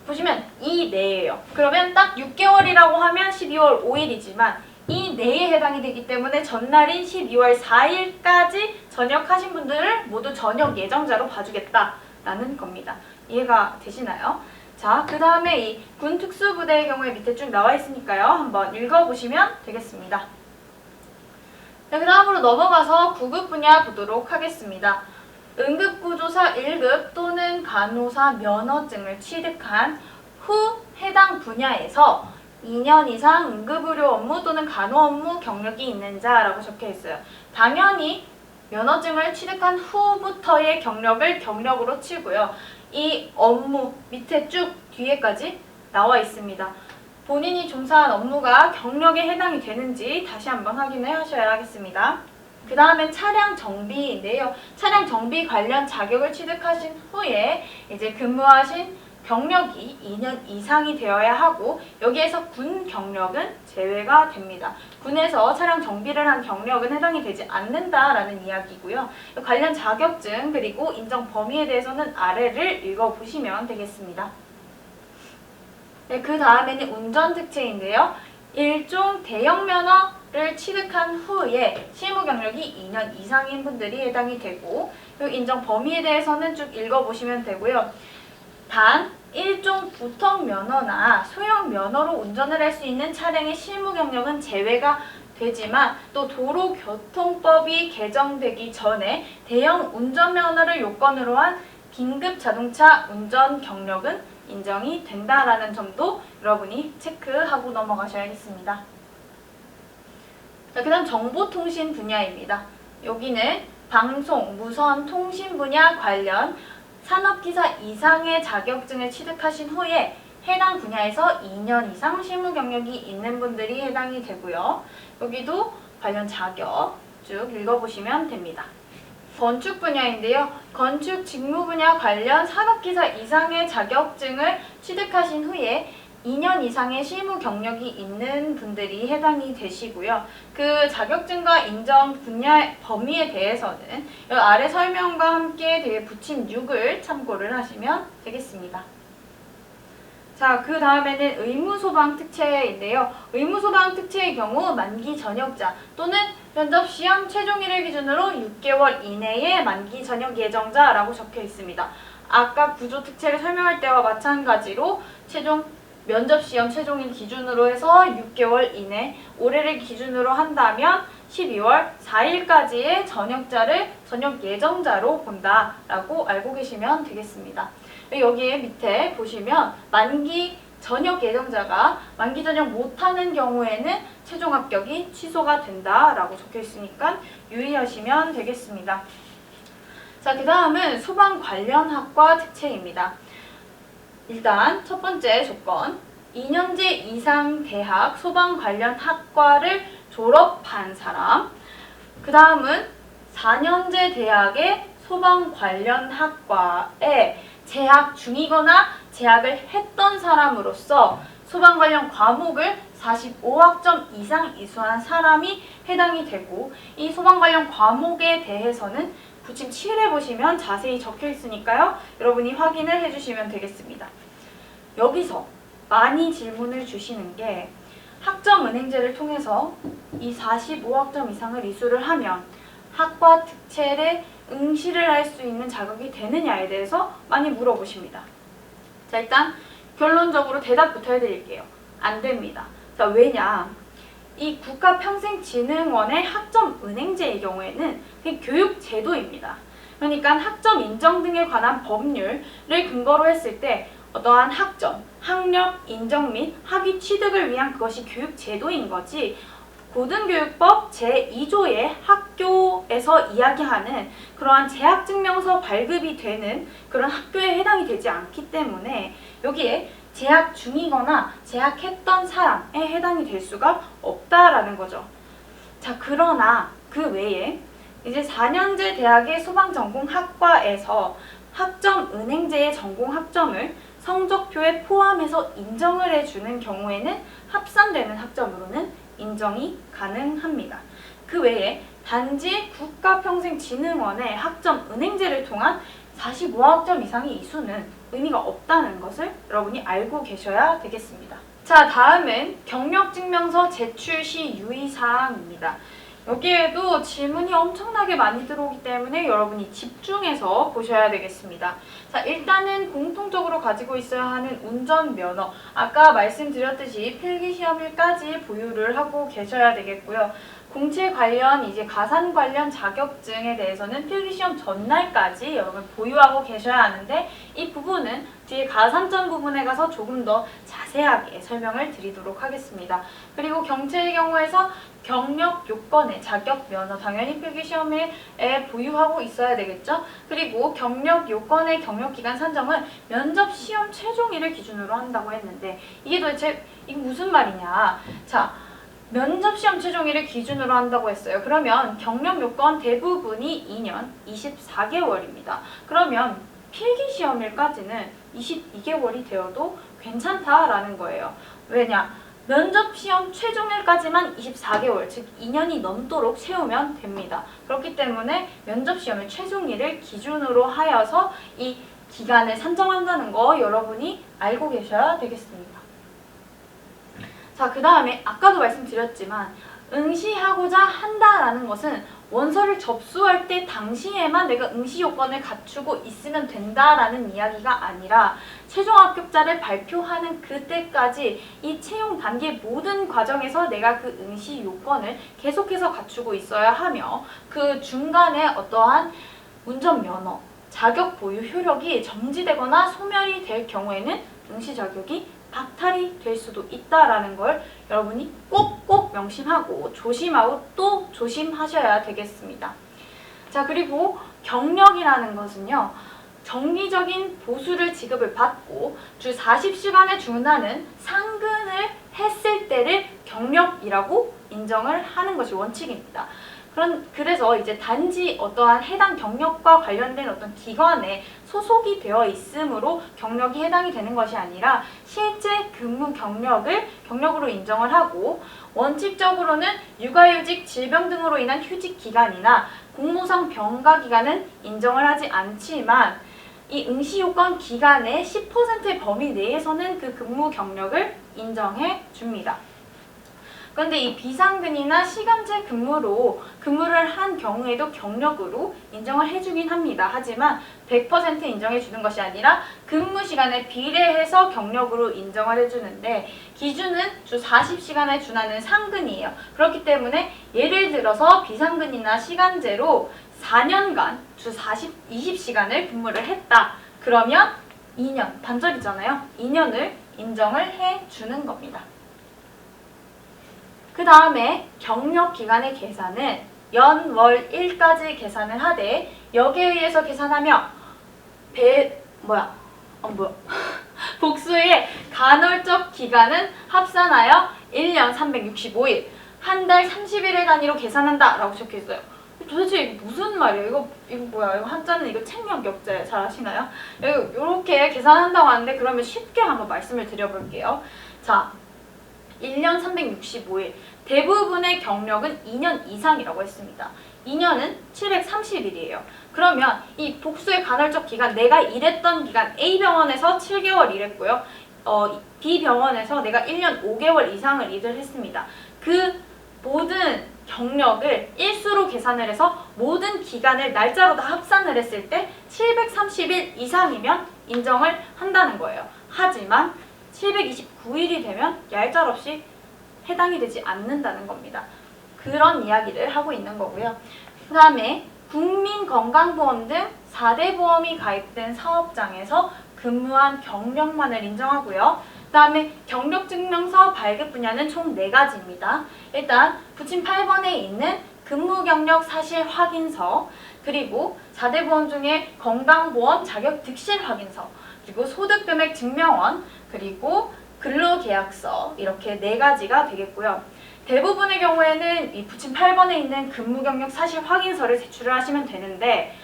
보시면 이 내예요. 그러면 딱 6개월이라고 하면 12월 5일이지만 이 내에 해당이 되기 때문에 전날인 12월 4일까지 전역하신 분들을 모두 전역 예정자로 봐주겠다라는 겁니다. 이해가 되시나요? 자, 그 다음에 이 군 특수부대의 경우에 밑에 쭉 나와 있으니까요. 한번 읽어보시면 되겠습니다. 네, 그 다음으로 넘어가서 9급 분야 보도록 하겠습니다. 응급구조사 1급 또는 간호사 면허증을 취득한 후 해당 분야에서 2년 이상 응급의료 업무 또는 간호 업무 경력이 있는 자라고 적혀 있어요. 당연히 면허증을 취득한 후부터의 경력을 경력으로 치고요. 이 업무 밑에 쭉 뒤에까지 나와 있습니다. 본인이 종사한 업무가 경력에 해당이 되는지 다시 한번 확인을 하셔야 하겠습니다. 그 다음에 차량 정비인데요. 차량 정비 관련 자격을 취득하신 후에 이제 근무하신 경력이 2년 이상이 되어야 하고 여기에서 군 경력은 제외가 됩니다. 군에서 차량 정비를 한 경력은 해당이 되지 않는다라는 이야기고요. 관련 자격증 그리고 인정 범위에 대해서는 아래를 읽어보시면 되겠습니다. 네, 그 다음에는 운전 특채인데요. 일종 대형 면허를 취득한 후에 실무 경력이 2년 이상인 분들이 해당이 되고 인정 범위에 대해서는 쭉 읽어보시면 되고요. 단 일종 보통 면허나 소형 면허로 운전을 할 수 있는 차량의 실무 경력은 제외가 되지만 또 도로교통법이 개정되기 전에 대형 운전면허를 요건으로 한 긴급 자동차 운전 경력은 인정이 된다라는 점도 여러분이 체크하고 넘어가셔야겠습니다. 자, 그 다음 정보통신 분야입니다. 여기는 방송, 무선, 통신 분야 관련 산업기사 이상의 자격증을 취득하신 후에 해당 분야에서 2년 이상 실무 경력이 있는 분들이 해당이 되고요. 여기도 관련 자격 쭉 읽어보시면 됩니다. 건축 분야인데요. 건축 직무 분야 관련 산업기사 이상의 자격증을 취득하신 후에 2년 이상의 실무 경력이 있는 분들이 해당이 되시고요. 그 자격증과 인정 분야 범위에 대해서는 이 아래 설명과 함께 되게 붙인 6을 참고를 하시면 되겠습니다. 자, 그 다음에는 의무소방 특채인데요. 의무소방 특채의 경우 만기 전역자 또는 면접시험 최종일을 기준으로 6개월 이내에 만기 전역 예정자라고 적혀 있습니다. 아까 구조 특채를 설명할 때와 마찬가지로 면접시험 최종일 기준으로 해서 6개월 이내, 올해를 기준으로 한다면 12월 4일까지의 전역자를 전역 예정자로 본다라고 알고 계시면 되겠습니다. 여기에 밑에 보시면 만기 전역 예정자가 만기 전역 못하는 경우에는 최종 합격이 취소가 된다라고 적혀 있으니까 유의하시면 되겠습니다. 자, 그 다음은 소방 관련 학과 특채입니다. 일단 첫 번째 조건, 2년제 이상 대학 소방 관련 학과를 졸업한 사람. 그 다음은 4년제 대학의 소방 관련 학과에 재학 중이거나 재학을 했던 사람으로서 소방 관련 과목을 45학점 이상 이수한 사람이 해당이 되고 이 소방 관련 과목에 대해서는 부침 7에 보시면 자세히 적혀 있으니까요. 여러분이 확인을 해주시면 되겠습니다. 여기서 많이 질문을 주시는 게 학점은행제를 통해서 이 45학점 이상을 이수를 하면 학과 특채를 응시를 할 수 있는 자격이 되느냐에 대해서 많이 물어보십니다. 자, 일단 결론적으로 대답부터 해드릴게요. 안 됩니다. 자, 왜냐? 이 국가평생진흥원의 학점은행제의 경우에는 교육제도입니다. 그러니까 학점 인정 등에 관한 법률을 근거로 했을 때 어떠한 학점, 학력 인정 및 학위 취득을 위한 그것이 교육제도인 거지 고등교육법 제2조의 학교에서 이야기하는 그러한 재학증명서 발급이 되는 그런 학교에 해당이 되지 않기 때문에 여기에 재학 중이거나 재학했던 사람에 해당이 될 수가 없다라는 거죠. 자, 그러나 그 외에 이제 4년제 대학의 소방전공학과에서 학점은행제의 전공학점을 성적표에 포함해서 인정을 해주는 경우에는 합산되는 학점으로는 인정이 가능합니다. 그 외에 단지 국가평생진흥원의 학점은행제를 통한 45학점 이상의 이수는 의미가 없다는 것을 여러분이 알고 계셔야 되겠습니다. 자, 다음은 경력증명서 제출 시 유의사항입니다. 여기에도 질문이 엄청나게 많이 들어오기 때문에 여러분이 집중해서 보셔야 되겠습니다. 자, 일단은 공통적으로 가지고 있어야 하는 운전면허. 아까 말씀드렸듯이 필기시험일까지 보유를 하고 계셔야 되겠고요. 공채 관련, 이제 가산 관련 자격증에 대해서는 필기시험 전날까지 여러분 보유하고 계셔야 하는데 이 부분은 뒤에 가산점 부분에 가서 조금 더 자세하게 설명을 드리도록 하겠습니다. 그리고 경채의 경우에서 경력 요건의 자격 면허, 당연히 필기시험에 보유하고 있어야 되겠죠. 그리고 경력 요건의 경력기간 산정은 면접 시험 최종일을 기준으로 한다고 했는데 이게 도대체 이게 무슨 말이냐. 자, 면접 시험 최종일을 기준으로 한다고 했어요. 그러면 경력 요건 대부분이 2년 24개월입니다. 그러면 필기시험일까지는 22개월이 되어도 괜찮다라는 거예요. 왜냐? 면접 시험 최종일까지만 24개월, 즉 2년이 넘도록 채우면 됩니다. 그렇기 때문에 면접 시험의 최종일을 기준으로 하여서 이 기간을 산정한다는 거 여러분이 알고 계셔야 되겠습니다. 자, 그 다음에 아까도 말씀드렸지만 응시하고자 한다라는 것은 원서를 접수할 때 당시에만 내가 응시 요건을 갖추고 있으면 된다라는 이야기가 아니라 최종 합격자를 발표하는 그때까지 이 채용 단계 모든 과정에서 내가 그 응시 요건을 계속해서 갖추고 있어야 하며 그 중간에 어떠한 운전면허, 자격 보유 효력이 정지되거나 소멸이 될 경우에는 응시 자격이 박탈이 될 수도 있다라는 걸 여러분이 꼭꼭 명심하고 조심하고 또 조심하셔야 되겠습니다. 자, 그리고 경력이라는 것은요. 정기적인 보수를 지급을 받고 주 40시간에 준하는 상근을 했을 때를 경력이라고 인정을 하는 것이 원칙입니다. 그래서 이제 단지 어떠한 해당 경력과 관련된 어떤 기관에 소속이 되어 있으므로 경력이 해당이 되는 것이 아니라 실제 근무 경력을 경력으로 인정을 하고 원칙적으로는 육아휴직, 질병 등으로 인한 휴직 기간이나 공무상 병가 기간은 인정을 하지 않지만 이 응시 요건 기간의 10%의 범위 내에서는 그 근무 경력을 인정해 줍니다. 그런데 이 비상근이나 시간제 근무로 근무를 한 경우에도 경력으로 인정을 해주긴 합니다. 하지만 100% 인정해 주는 것이 아니라 근무 시간에 비례해서 경력으로 인정을 해주는데 기준은 주 40시간에 준하는 상근이에요. 그렇기 때문에 예를 들어서 비상근이나 시간제로 4년간 주 20시간을 근무를 했다. 그러면 2년, 반절이잖아요. 2년을 인정을 해주는 겁니다. 그 다음에 경력기간의 계산은 연, 월, 일까지 계산을 하되 여기에 의해서 계산하며 복수의 간헐적 기간은 합산하여 1년 365일, 한 달 30일을 단위로 계산한다 라고 적혀있어요. 도대체 이게 무슨 말이에요? 이거 뭐야? 이거 한자는 이거 책력 역제 잘 아시나요? 이렇게 계산한다고 하는데 그러면 쉽게 한번 말씀을 드려볼게요. 자, 1년 365일. 대부분의 경력은 2년 이상이라고 했습니다. 2년은 730일이에요. 그러면 이 복수의 간헐적 기간, 내가 일했던 기간 A병원에서 7개월 일했고요. B병원에서 내가 1년 5개월 이상을 일을 했습니다. 그 모든 경력을 일수로 계산을 해서 모든 기간을 날짜로 다 합산을 했을 때 730일 이상이면 인정을 한다는 거예요. 하지만 729일이 되면 얄짤없이 해당이 되지 않는다는 겁니다. 그런 이야기를 하고 있는 거고요. 그 다음에 국민건강보험 등 4대 보험이 가입된 사업장에서 근무한 경력만을 인정하고요. 그 다음에 경력증명서 발급 분야는 총 4가지입니다. 일단 부침 8번에 있는 근무경력 사실 확인서, 그리고 4대 보험 중에 건강보험 자격 득실 확인서, 그리고 소득금액 증명원, 그리고 근로계약서, 이렇게 4가지가 되겠고요. 대부분의 경우에는 이 부침 8번에 있는 근무경력 사실 확인서를 제출을 하시면 되는데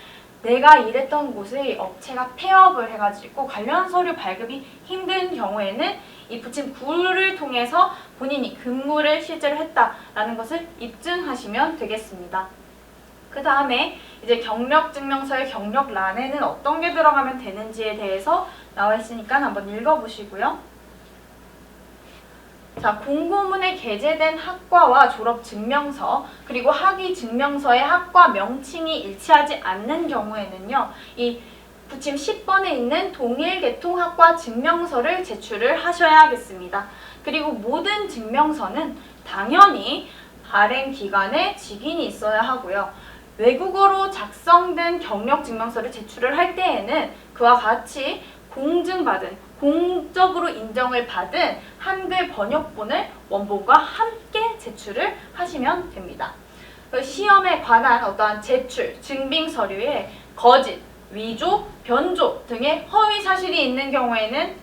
내가 일했던 곳의 업체가 폐업을 해가지고 관련 서류 발급이 힘든 경우에는 이 부침 9를 통해서 본인이 근무를 실제로 했다라는 것을 입증하시면 되겠습니다. 그 다음에 이제 경력증명서의 경력란에는 어떤 게 들어가면 되는지에 대해서 나와 있으니까 한번 읽어보시고요. 자, 공고문에 게재된 학과와 졸업 증명서, 그리고 학위 증명서의 학과 명칭이 일치하지 않는 경우에는요, 이 부침 10번에 있는 동일 계통 학과 증명서를 제출을 하셔야겠습니다. 그리고 모든 증명서는 당연히 발행 기관에 직인이 있어야 하고요. 외국어로 작성된 경력 증명서를 제출을 할 때에는 그와 같이 공증받은, 공적으로 인정을 받은 한글 번역본을 원본과 함께 제출을 하시면 됩니다. 시험에 관한 어떠한 제출, 증빙 서류에 거짓, 위조, 변조 등의 허위 사실이 있는 경우에는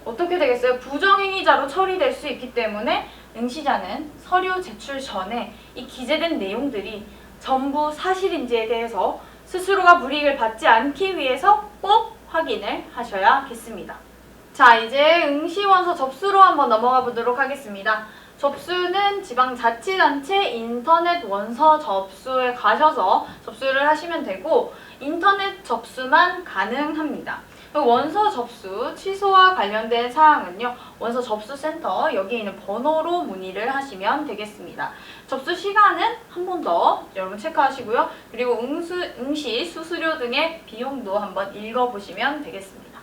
어떻게 되겠어요? 부정행위자로 처리될 수 있기 때문에 응시자는 서류 제출 전에 이 기재된 내용들이 전부 사실인지에 대해서 스스로가 불이익을 받지 않기 위해서 꼭 확인을 하셔야겠습니다. 자, 이제 응시원서 접수로 한번 넘어가 보도록 하겠습니다. 접수는 지방자치단체 인터넷 원서 접수에 가셔서 접수를 하시면 되고 인터넷 접수만 가능합니다. 원서 접수 취소와 관련된 사항은요, 원서 접수센터 여기 있는 번호로 문의를 하시면 되겠습니다. 접수 시간은 한 번 더 여러분 체크하시고요. 그리고 응시 수수료 등의 비용도 한번 읽어보시면 되겠습니다.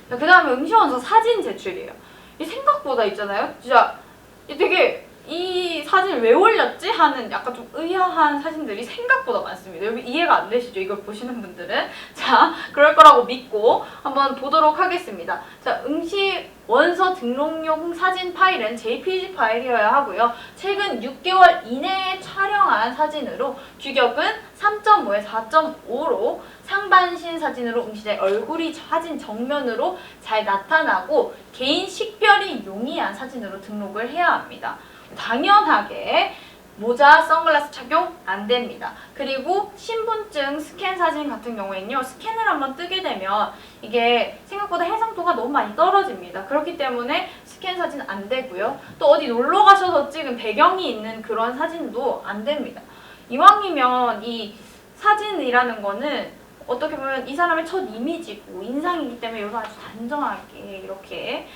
그 다음에 응시원서 사진 제출이에요. 이 생각보다 있잖아요. 진짜 되게 이 사진을 왜 올렸지? 하는 약간 좀 의아한 사진들이 생각보다 많습니다. 여러분 이해가 안 되시죠? 이걸 보시는 분들은. 자, 그럴 거라고 믿고 한번 보도록 하겠습니다. 자, 응시 원서 등록용 사진 파일은 JPG 파일이어야 하고요. 최근 6개월 이내에 촬영한 사진으로 규격은 3.5에 4.5로 상반신 사진으로 응시자의 얼굴이 사진 정면으로 잘 나타나고 개인 식별이 용이한 사진으로 등록을 해야 합니다. 당연하게 모자, 선글라스 착용 안 됩니다. 그리고 신분증 스캔 사진 같은 경우에는요, 스캔을 한번 뜨게 되면 이게 생각보다 해상도가 너무 많이 떨어집니다. 그렇기 때문에 스캔 사진 안 되고요. 또 어디 놀러 가셔서 찍은 배경이 있는 그런 사진도 안 됩니다. 이왕이면 이 사진이라는 거는 어떻게 보면 이 사람의 첫 이미지고 인상이기 때문에 이거 아주 단정하게 이렇게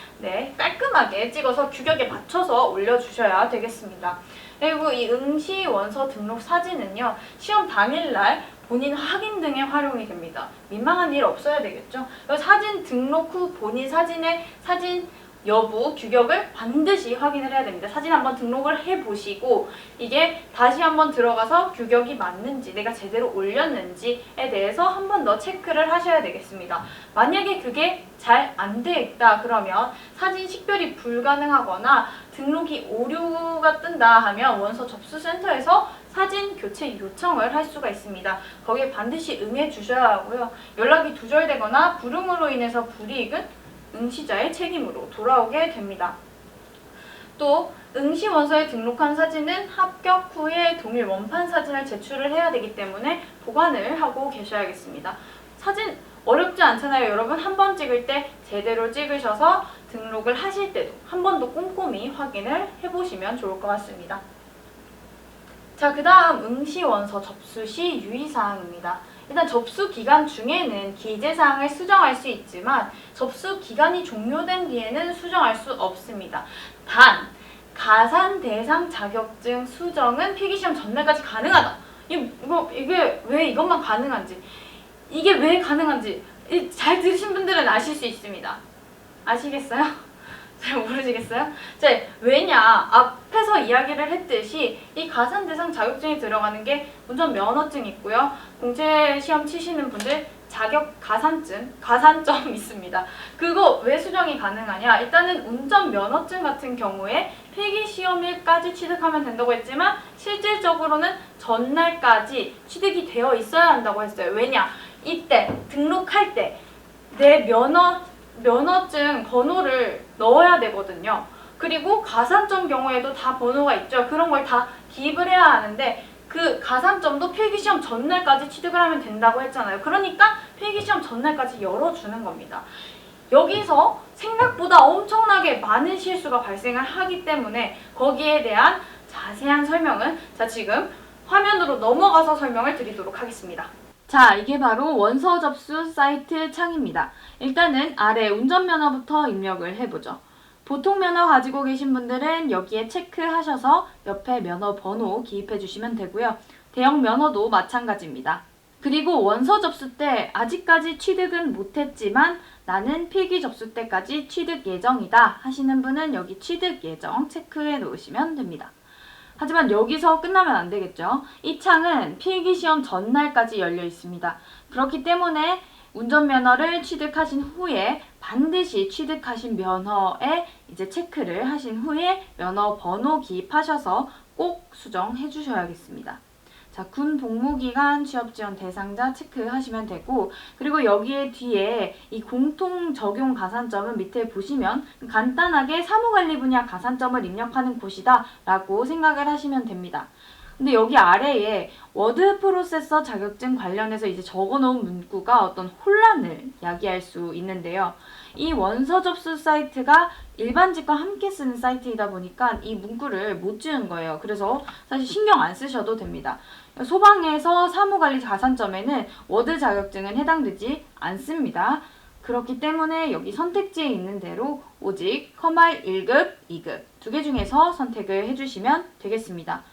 깔끔하게 찍어서 규격에 맞춰서 올려주셔야 되겠습니다. 그리고 이 응시 원서 등록 사진은요, 시험 당일날 본인 확인 등에 활용이 됩니다. 민망한 일 없어야 되겠죠? 사진 등록 후 본인 사진의 사진 여부, 규격을 반드시 확인을 해야 됩니다. 사진 한번 등록을 해보시고 이게 다시 한번 들어가서 규격이 맞는지, 내가 제대로 올렸는지에 대해서 한 번 더 체크를 하셔야 되겠습니다. 만약에 그게 잘 안 돼 있다 그러면 사진 식별이 불가능하거나 등록이 오류가 뜬다 하면 원서 접수센터에서 사진 교체 요청을 할 수가 있습니다. 거기에 반드시 응해 주셔야 하고요. 연락이 두절되거나 불응으로 인해서 불이익은 응시자의 책임으로 돌아오게 됩니다. 또 응시 원서에 등록한 사진은 합격 후에 동일 원판 사진을 제출을 해야 되기 때문에 보관을 하고 계셔야겠습니다. 사진 어렵지 않잖아요. 여러분 한 번 찍을 때 제대로 찍으셔서 등록을 하실 때도 한 번 더 꼼꼼히 확인을 해보시면 좋을 것 같습니다. 자, 그 다음 응시 원서 접수 시 유의사항입니다. 일단 접수 기간 중에는 기재사항을 수정할 수 있지만 접수 기간이 종료된 뒤에는 수정할 수 없습니다. 단, 가산 대상 자격증 수정은 필기시험 전날까지 가능하다. 이게 왜 이것만 가능한지, 이게 왜 가능한지 잘 들으신 분들은 아실 수 있습니다. 아시겠어요? 잘 모르시겠어요? 왜냐, 앞에서 이야기를 했듯이 이 가산 대상 자격증이 들어가는 게 운전면허증 있고요. 공채시험 치시는 분들 자격 가산점 있습니다. 그거 왜 수정이 가능하냐? 일단은 운전면허증 같은 경우에 필기시험일까지 취득하면 된다고 했지만 실질적으로는 전날까지 취득이 되어 있어야 한다고 했어요. 왜냐? 이때 등록할 때 내 면허증 번호를 넣어야 되거든요. 그리고 가산점 경우에도 다 번호가 있죠. 그런 걸 다 기입을 해야 하는데 그 가산점도 필기시험 전날까지 취득을 하면 된다고 했잖아요. 그러니까 필기시험 전날까지 열어주는 겁니다. 여기서 생각보다 엄청나게 많은 실수가 발생을 하기 때문에 거기에 대한 자세한 설명은 지금 화면으로 넘어가서 설명을 드리도록 하겠습니다. 자, 이게 바로 원서 접수 사이트 창입니다. 일단은 아래 운전면허부터 입력을 해보죠. 보통 면허 가지고 계신 분들은 여기에 체크하셔서 옆에 면허 번호 기입해 주시면 되고요. 대형 면허도 마찬가지입니다. 그리고 원서 접수 때 아직까지 취득은 못했지만 나는 필기 접수 때까지 취득 예정이다 하시는 분은 여기 취득 예정 체크해 놓으시면 됩니다. 하지만 여기서 끝나면 안 되겠죠. 이 창은 필기시험 전날까지 열려 있습니다. 그렇기 때문에 운전면허를 취득하신 후에 반드시 취득하신 면허에 이제 체크를 하신 후에 면허 번호 기입하셔서 꼭 수정해 주셔야겠습니다. 자, 군 복무기간 취업지원 대상자 체크하시면 되고, 그리고 여기에 뒤에 이 공통 적용 가산점은 밑에 보시면 간단하게 사무관리 분야 가산점을 입력하는 곳이다 라고 생각을 하시면 됩니다. 근데 여기 아래에 워드 프로세서 자격증 관련해서 이제 적어놓은 문구가 어떤 혼란을 야기할 수 있는데요. 이 원서 접수 사이트가 일반직과 함께 쓰는 사이트이다 보니까 이 문구를 못 지운 거예요. 그래서 사실 신경 안 쓰셔도 됩니다. 소방에서 사무관리 가산점에는 워드 자격증은 해당되지 않습니다. 그렇기 때문에 여기 선택지에 있는 대로 오직 컴활 1급, 2급 두 개 중에서 선택을 해주시면 되겠습니다.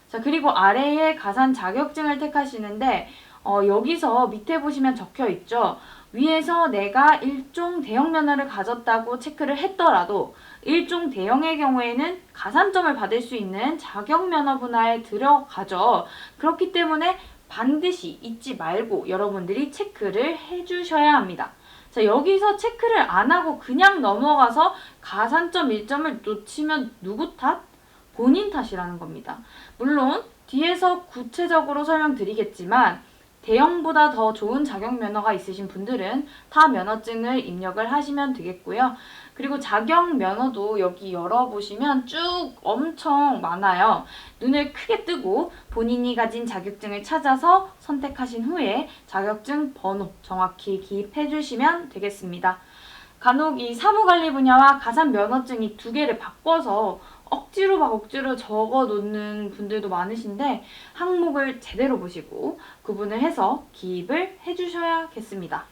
자, 그리고 아래에 가산 자격증을 택하시는데 여기서 밑에 보시면 적혀 있죠. 위에서 내가 일종 대형 면허를 가졌다고 체크를 했더라도 일종 대형의 경우에는 가산점을 받을 수 있는 자격 면허 분야에 들어가죠. 그렇기 때문에 반드시 잊지 말고 여러분들이 체크를 해주셔야 합니다. 자, 여기서 체크를 안 하고 그냥 넘어가서 가산점 1점을 놓치면 누구 탓? 본인 탓이라는 겁니다. 물론 뒤에서 구체적으로 설명드리겠지만 대형보다 더 좋은 자격 면허가 있으신 분들은 타 면허증을 입력을 하시면 되겠고요. 그리고 자격 면허도 여기 열어보시면 쭉 엄청 많아요. 눈을 크게 뜨고 본인이 가진 자격증을 찾아서 선택하신 후에 자격증 번호 정확히 기입해 주시면 되겠습니다. 간혹 이 사무관리 분야와 가산 면허증이 두 개를 바꿔서 억지로 적어 놓는 분들도 많으신데 항목을 제대로 보시고 구분을 해서 기입을 해주셔야겠습니다.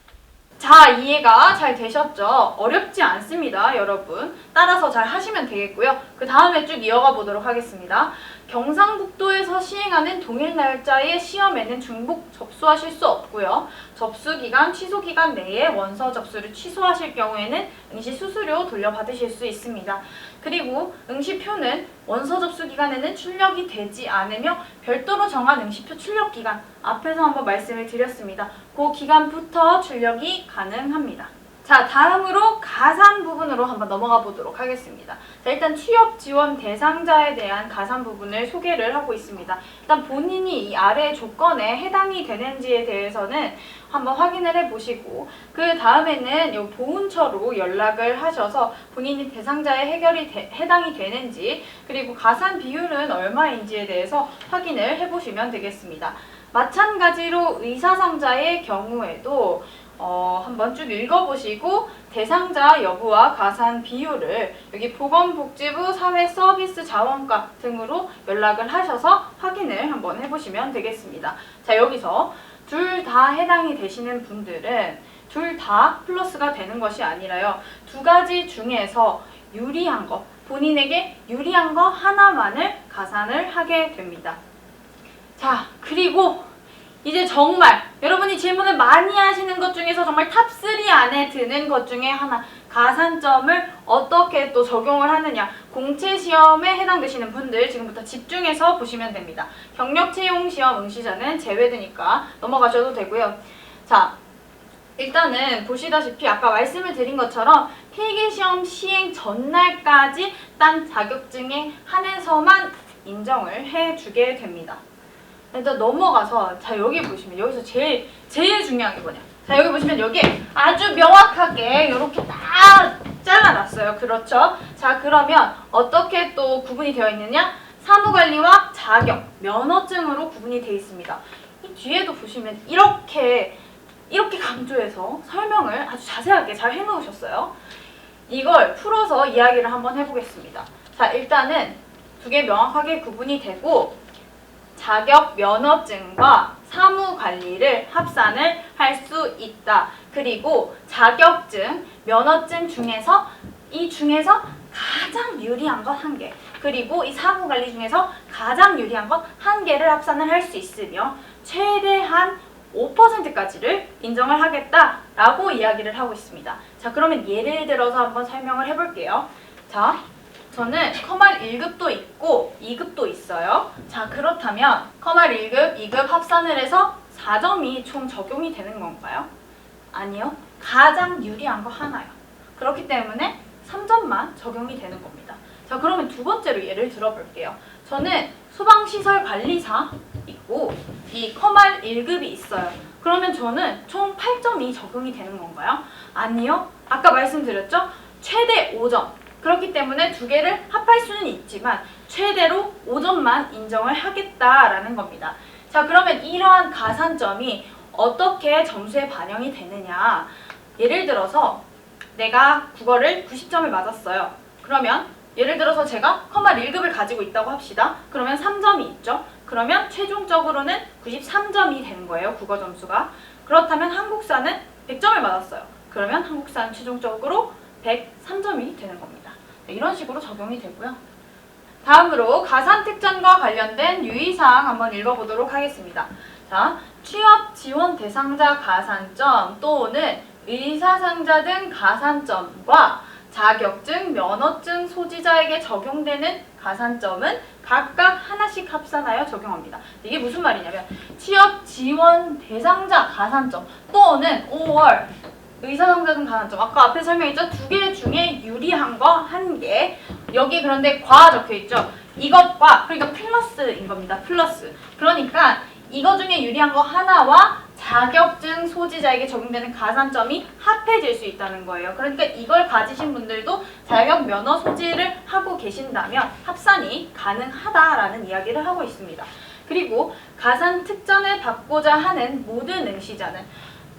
자, 이해가 잘 되셨죠? 어렵지 않습니다, 여러분. 따라서 잘 하시면 되겠고요. 그 다음에 쭉 이어가 보도록 하겠습니다. 경상북도에서 시행하는 동일 날짜의 시험에는 중복 접수하실 수 없고요. 접수기간, 취소기간 내에 원서 접수를 취소하실 경우에는 응시 수수료 돌려받으실 수 있습니다. 그리고 응시표는 원서 접수 기간에는 출력이 되지 않으며 별도로 정한 응시표 출력 기간, 앞에서 한번 말씀을 드렸습니다. 그 기간부터 출력이 가능합니다. 자, 다음으로 가산 부분으로 한번 넘어가 보도록 하겠습니다. 자, 일단 취업 지원 대상자에 대한 가산 부분을 소개를 하고 있습니다. 일단 본인이 이 아래 조건에 해당이 되는지에 대해서는 한번 확인을 해보시고 그 다음에는 이 보훈처로 연락을 하셔서 본인이 대상자에 해당이 되는지 그리고 가산 비율은 얼마인지에 대해서 확인을 해보시면 되겠습니다. 마찬가지로 의사상자의 경우에도 한번 쭉 읽어보시고 대상자 여부와 가산 비율을 여기 보건복지부 사회서비스자원과 등으로 연락을 하셔서 확인을 한번 해보시면 되겠습니다. 자, 여기서 둘 다 해당이 되시는 분들은 둘 다 플러스가 되는 것이 아니라요. 두 가지 중에서 유리한 거, 본인에게 유리한 거 하나만을 가산을 하게 됩니다. 자, 그리고 이제 정말 여러분이 질문을 많이 하시는 것 중에서 정말 탑3 안에 드는 것 중에 하나, 가산점을 어떻게 또 적용을 하느냐. 공채시험에 해당되시는 분들 지금부터 집중해서 보시면 됩니다. 경력채용시험 응시자는 제외되니까 넘어가셔도 되고요. 자, 일단은 보시다시피 아까 말씀을 드린 것처럼 필기시험 시행 전날까지 딴 자격증에 한해서만 인정을 해주게 됩니다. 일단 넘어가서 자, 여기 보시면 여기서 제일 중요한 게 뭐냐. 자, 여기 보시면 여기 아주 명확하게 이렇게 딱 잘라놨어요. 그렇죠? 자, 그러면 어떻게 또 구분이 되어 있느냐? 사무관리와 자격, 면허증으로 구분이 되어 있습니다. 이 뒤에도 보시면 이렇게 강조해서 설명을 아주 자세하게 잘 해놓으셨어요. 이걸 풀어서 이야기를 한번 해보겠습니다. 자, 일단은 두 개 명확하게 구분이 되고 자격 면허증과 사무 관리를 합산을 할 수 있다. 그리고 자격증, 면허증 중에서 가장 유리한 것 1개, 그리고 이 사무 관리 중에서 가장 유리한 것 1개를 합산을 할 수 있으며 최대한 5%까지를 인정을 하겠다라고 이야기를 하고 있습니다. 자, 그러면 예를 들어서 한번 설명을 해볼게요. 자, 저는 커말 1급도 있고 2급도 있어요. 자, 그렇다면 커말 1급, 2급 합산을 해서 4점이 총 적용이 되는 건가요? 아니요. 가장 유리한 거 하나요. 그렇기 때문에 3점만 적용이 되는 겁니다. 자, 그러면 두 번째로 예를 들어볼게요. 저는 소방시설 관리사 있고 이 커말 1급이 있어요. 그러면 저는 총 8점이 적용이 되는 건가요? 아니요. 아까 말씀드렸죠? 최대 5점. 그렇기 때문에 두 개를 합할 수는 있지만 최대로 5점만 인정을 하겠다라는 겁니다. 자, 그러면 이러한 가산점이 어떻게 점수에 반영이 되느냐. 예를 들어서 내가 국어를 90점을 맞았어요. 그러면 예를 들어서 제가 커말 1급을 가지고 있다고 합시다. 그러면 3점이 있죠. 그러면 최종적으로는 93점이 되는 거예요. 국어 점수가. 그렇다면 한국사는 100점을 맞았어요. 그러면 한국사는 최종적으로 103점이 되는 겁니다. 네, 이런 식으로 적용이 되고요. 다음으로 가산특전과 관련된 유의사항 한번 읽어보도록 하겠습니다. 자, 취업 지원 대상자 가산점 또는 의사상자 등 가산점과 자격증, 면허증 소지자에게 적용되는 가산점은 각각 하나씩 합산하여 적용합니다. 이게 무슨 말이냐면 취업 지원 대상자 가산점 또는 5월 의사상자 등 가산점, 아까 앞에 설명했죠? 두 개 중에 유리한 거 1개. 여기 그런데 과 적혀있죠? 이것과, 그러니까 플러스인 겁니다. 플러스. 그러니까 이거 중에 유리한 거 하나와 자격증 소지자에게 적용되는 가산점이 합해질 수 있다는 거예요. 그러니까 이걸 가지신 분들도 자격 면허 소지를 하고 계신다면 합산이 가능하다라는 이야기를 하고 있습니다. 그리고 가산 특전을 받고자 하는 모든 응시자는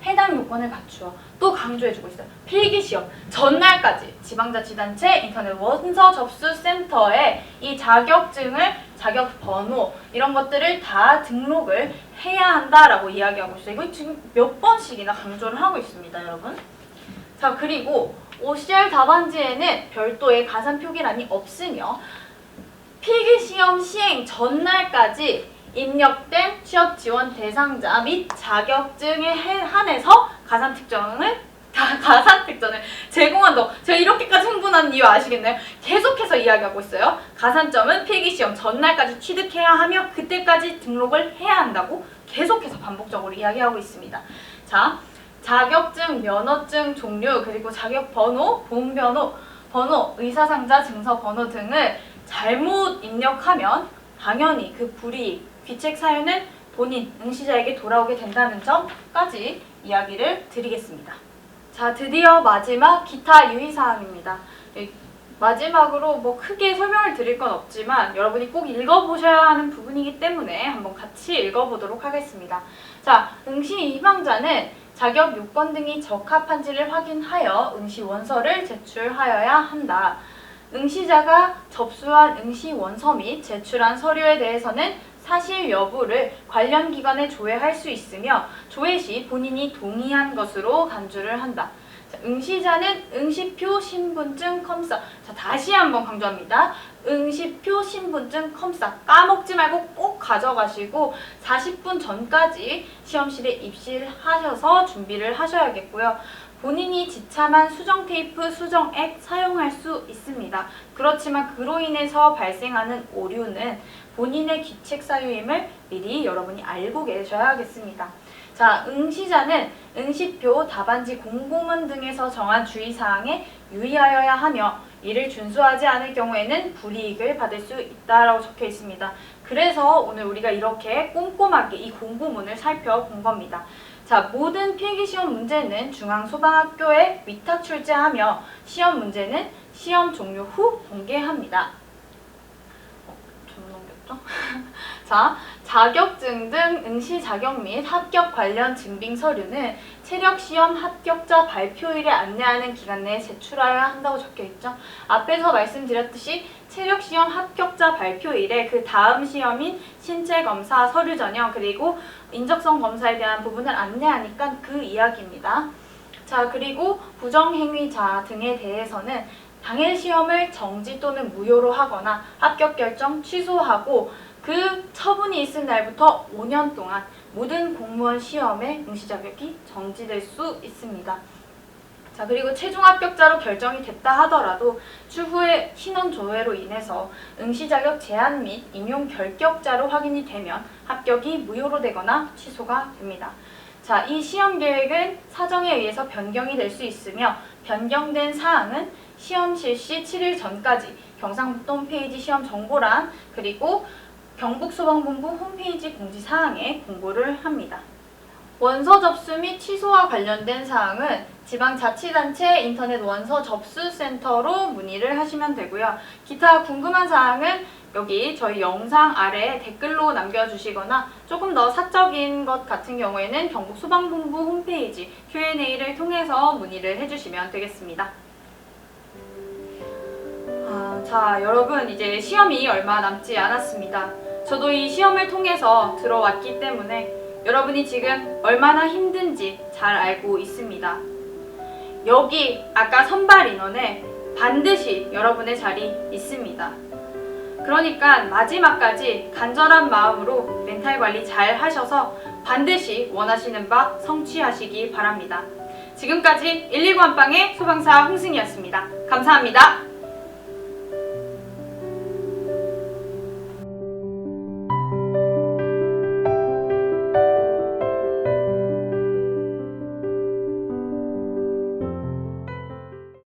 해당 요건을 갖추어 또 강조해주고 있어요. 필기시험 전날까지 지방자치단체 인터넷 원서 접수 센터에 이 자격증을, 자격 번호 이런 것들을 다 등록을 해야 한다라고 이야기하고 있어요. 이거 지금 몇 번씩이나 강조를 하고 있습니다, 여러분. 자, 그리고 OCR 답안지에는 별도의 가산 표기란이 없으며 필기시험 시행 전날까지 입력된 취업 지원 대상자 및 자격증에 한해서 가산 특전을 제공한다. 제가 이렇게까지 흥분하는 이유 아시겠나요? 계속해서 이야기하고 있어요. 가산점은 필기시험 전날까지 취득해야 하며 그때까지 등록을 해야 한다고 계속해서 반복적으로 이야기하고 있습니다. 자, 자격증, 면허증 종류, 그리고 자격 번호, 보험번호, 의사상자 증서 번호 등을 잘못 입력하면 당연히 그 불이익, 귀책 사유는 본인, 응시자에게 돌아오게 된다는 점까지 이야기를 드리겠습니다. 자, 드디어 마지막 기타 유의사항입니다. 마지막으로 뭐 크게 설명을 드릴 건 없지만 여러분이 꼭 읽어보셔야 하는 부분이기 때문에 한번 같이 읽어보도록 하겠습니다. 자, 응시 희망자는 자격 요건 등이 적합한지를 확인하여 응시 원서를 제출하여야 한다. 응시자가 접수한 응시 원서 및 제출한 서류에 대해서는 사실 여부를 관련 기관에 조회할 수 있으며 조회 시 본인이 동의한 것으로 간주를 한다. 자, 응시자는 응시표, 신분증, 컴사. 자, 다시 한번 강조합니다. 응시표, 신분증, 컴사 까먹지 말고 꼭 가져가시고 40분 전까지 시험실에 입실하셔서 준비를 하셔야겠고요. 본인이 지참한 수정 테이프, 수정액 사용할 수 있습니다. 그렇지만 그로 인해서 발생하는 오류는 본인의 귀책 사유임을 미리 여러분이 알고 계셔야겠습니다. 자, 응시자는 응시표, 답안지, 공고문 등에서 정한 주의사항에 유의하여야 하며 이를 준수하지 않을 경우에는 불이익을 받을 수 있다라고 적혀 있습니다. 그래서 오늘 우리가 이렇게 꼼꼼하게 이 공고문을 살펴본 겁니다. 자, 모든 필기시험 문제는 중앙소방학교에 위탁 출제하며 시험 문제는 시험 종료 후 공개합니다. 좀 넘겼죠? 자, 자격증 등 응시 자격 및 합격 관련 증빙 서류는 체력시험 합격자 발표일에 안내하는 기간 내에 제출하여야 한다고 적혀있죠. 앞에서 말씀드렸듯이 체력시험 합격자 발표일에 그 다음 시험인 신체검사, 서류전형, 그리고 인적성 검사에 대한 부분을 안내하니까 그 이야기입니다. 자, 그리고 부정행위자 등에 대해서는 당일 시험을 정지 또는 무효로 하거나 합격 결정 취소하고 그 처분이 있은 날부터 5년 동안 모든 공무원 시험의 응시 자격이 정지될 수 있습니다. 자, 그리고 최종 합격자로 결정이 됐다 하더라도 추후에 신원 조회로 인해서 응시 자격 제한 및 임용 결격자로 확인이 되면 합격이 무효로 되거나 취소가 됩니다. 자, 이 시험 계획은 사정에 의해서 변경이 될 수 있으며 변경된 사항은 시험 실시 7일 전까지 경상북도 홈페이지 시험 정보란 그리고 경북소방본부 홈페이지 공지사항에 공고를 합니다. 원서 접수 및 취소와 관련된 사항은 지방자치단체 인터넷 원서 접수센터로 문의를 하시면 되고요. 기타 궁금한 사항은 여기 저희 영상 아래 댓글로 남겨주시거나 조금 더 사적인 것 같은 경우에는 경북소방본부 홈페이지 Q&A를 통해서 문의를 해주시면 되겠습니다. 자, 여러분 이제 시험이 얼마 남지 않았습니다. 저도 이 시험을 통해서 들어왔기 때문에 여러분이 지금 얼마나 힘든지 잘 알고 있습니다. 여기 아까 선발 인원에 반드시 여러분의 자리 있습니다. 그러니까 마지막까지 간절한 마음으로 멘탈 관리 잘 하셔서 반드시 원하시는 바 성취하시기 바랍니다. 지금까지 119 안방의 소방사 홍승이었습니다. 감사합니다.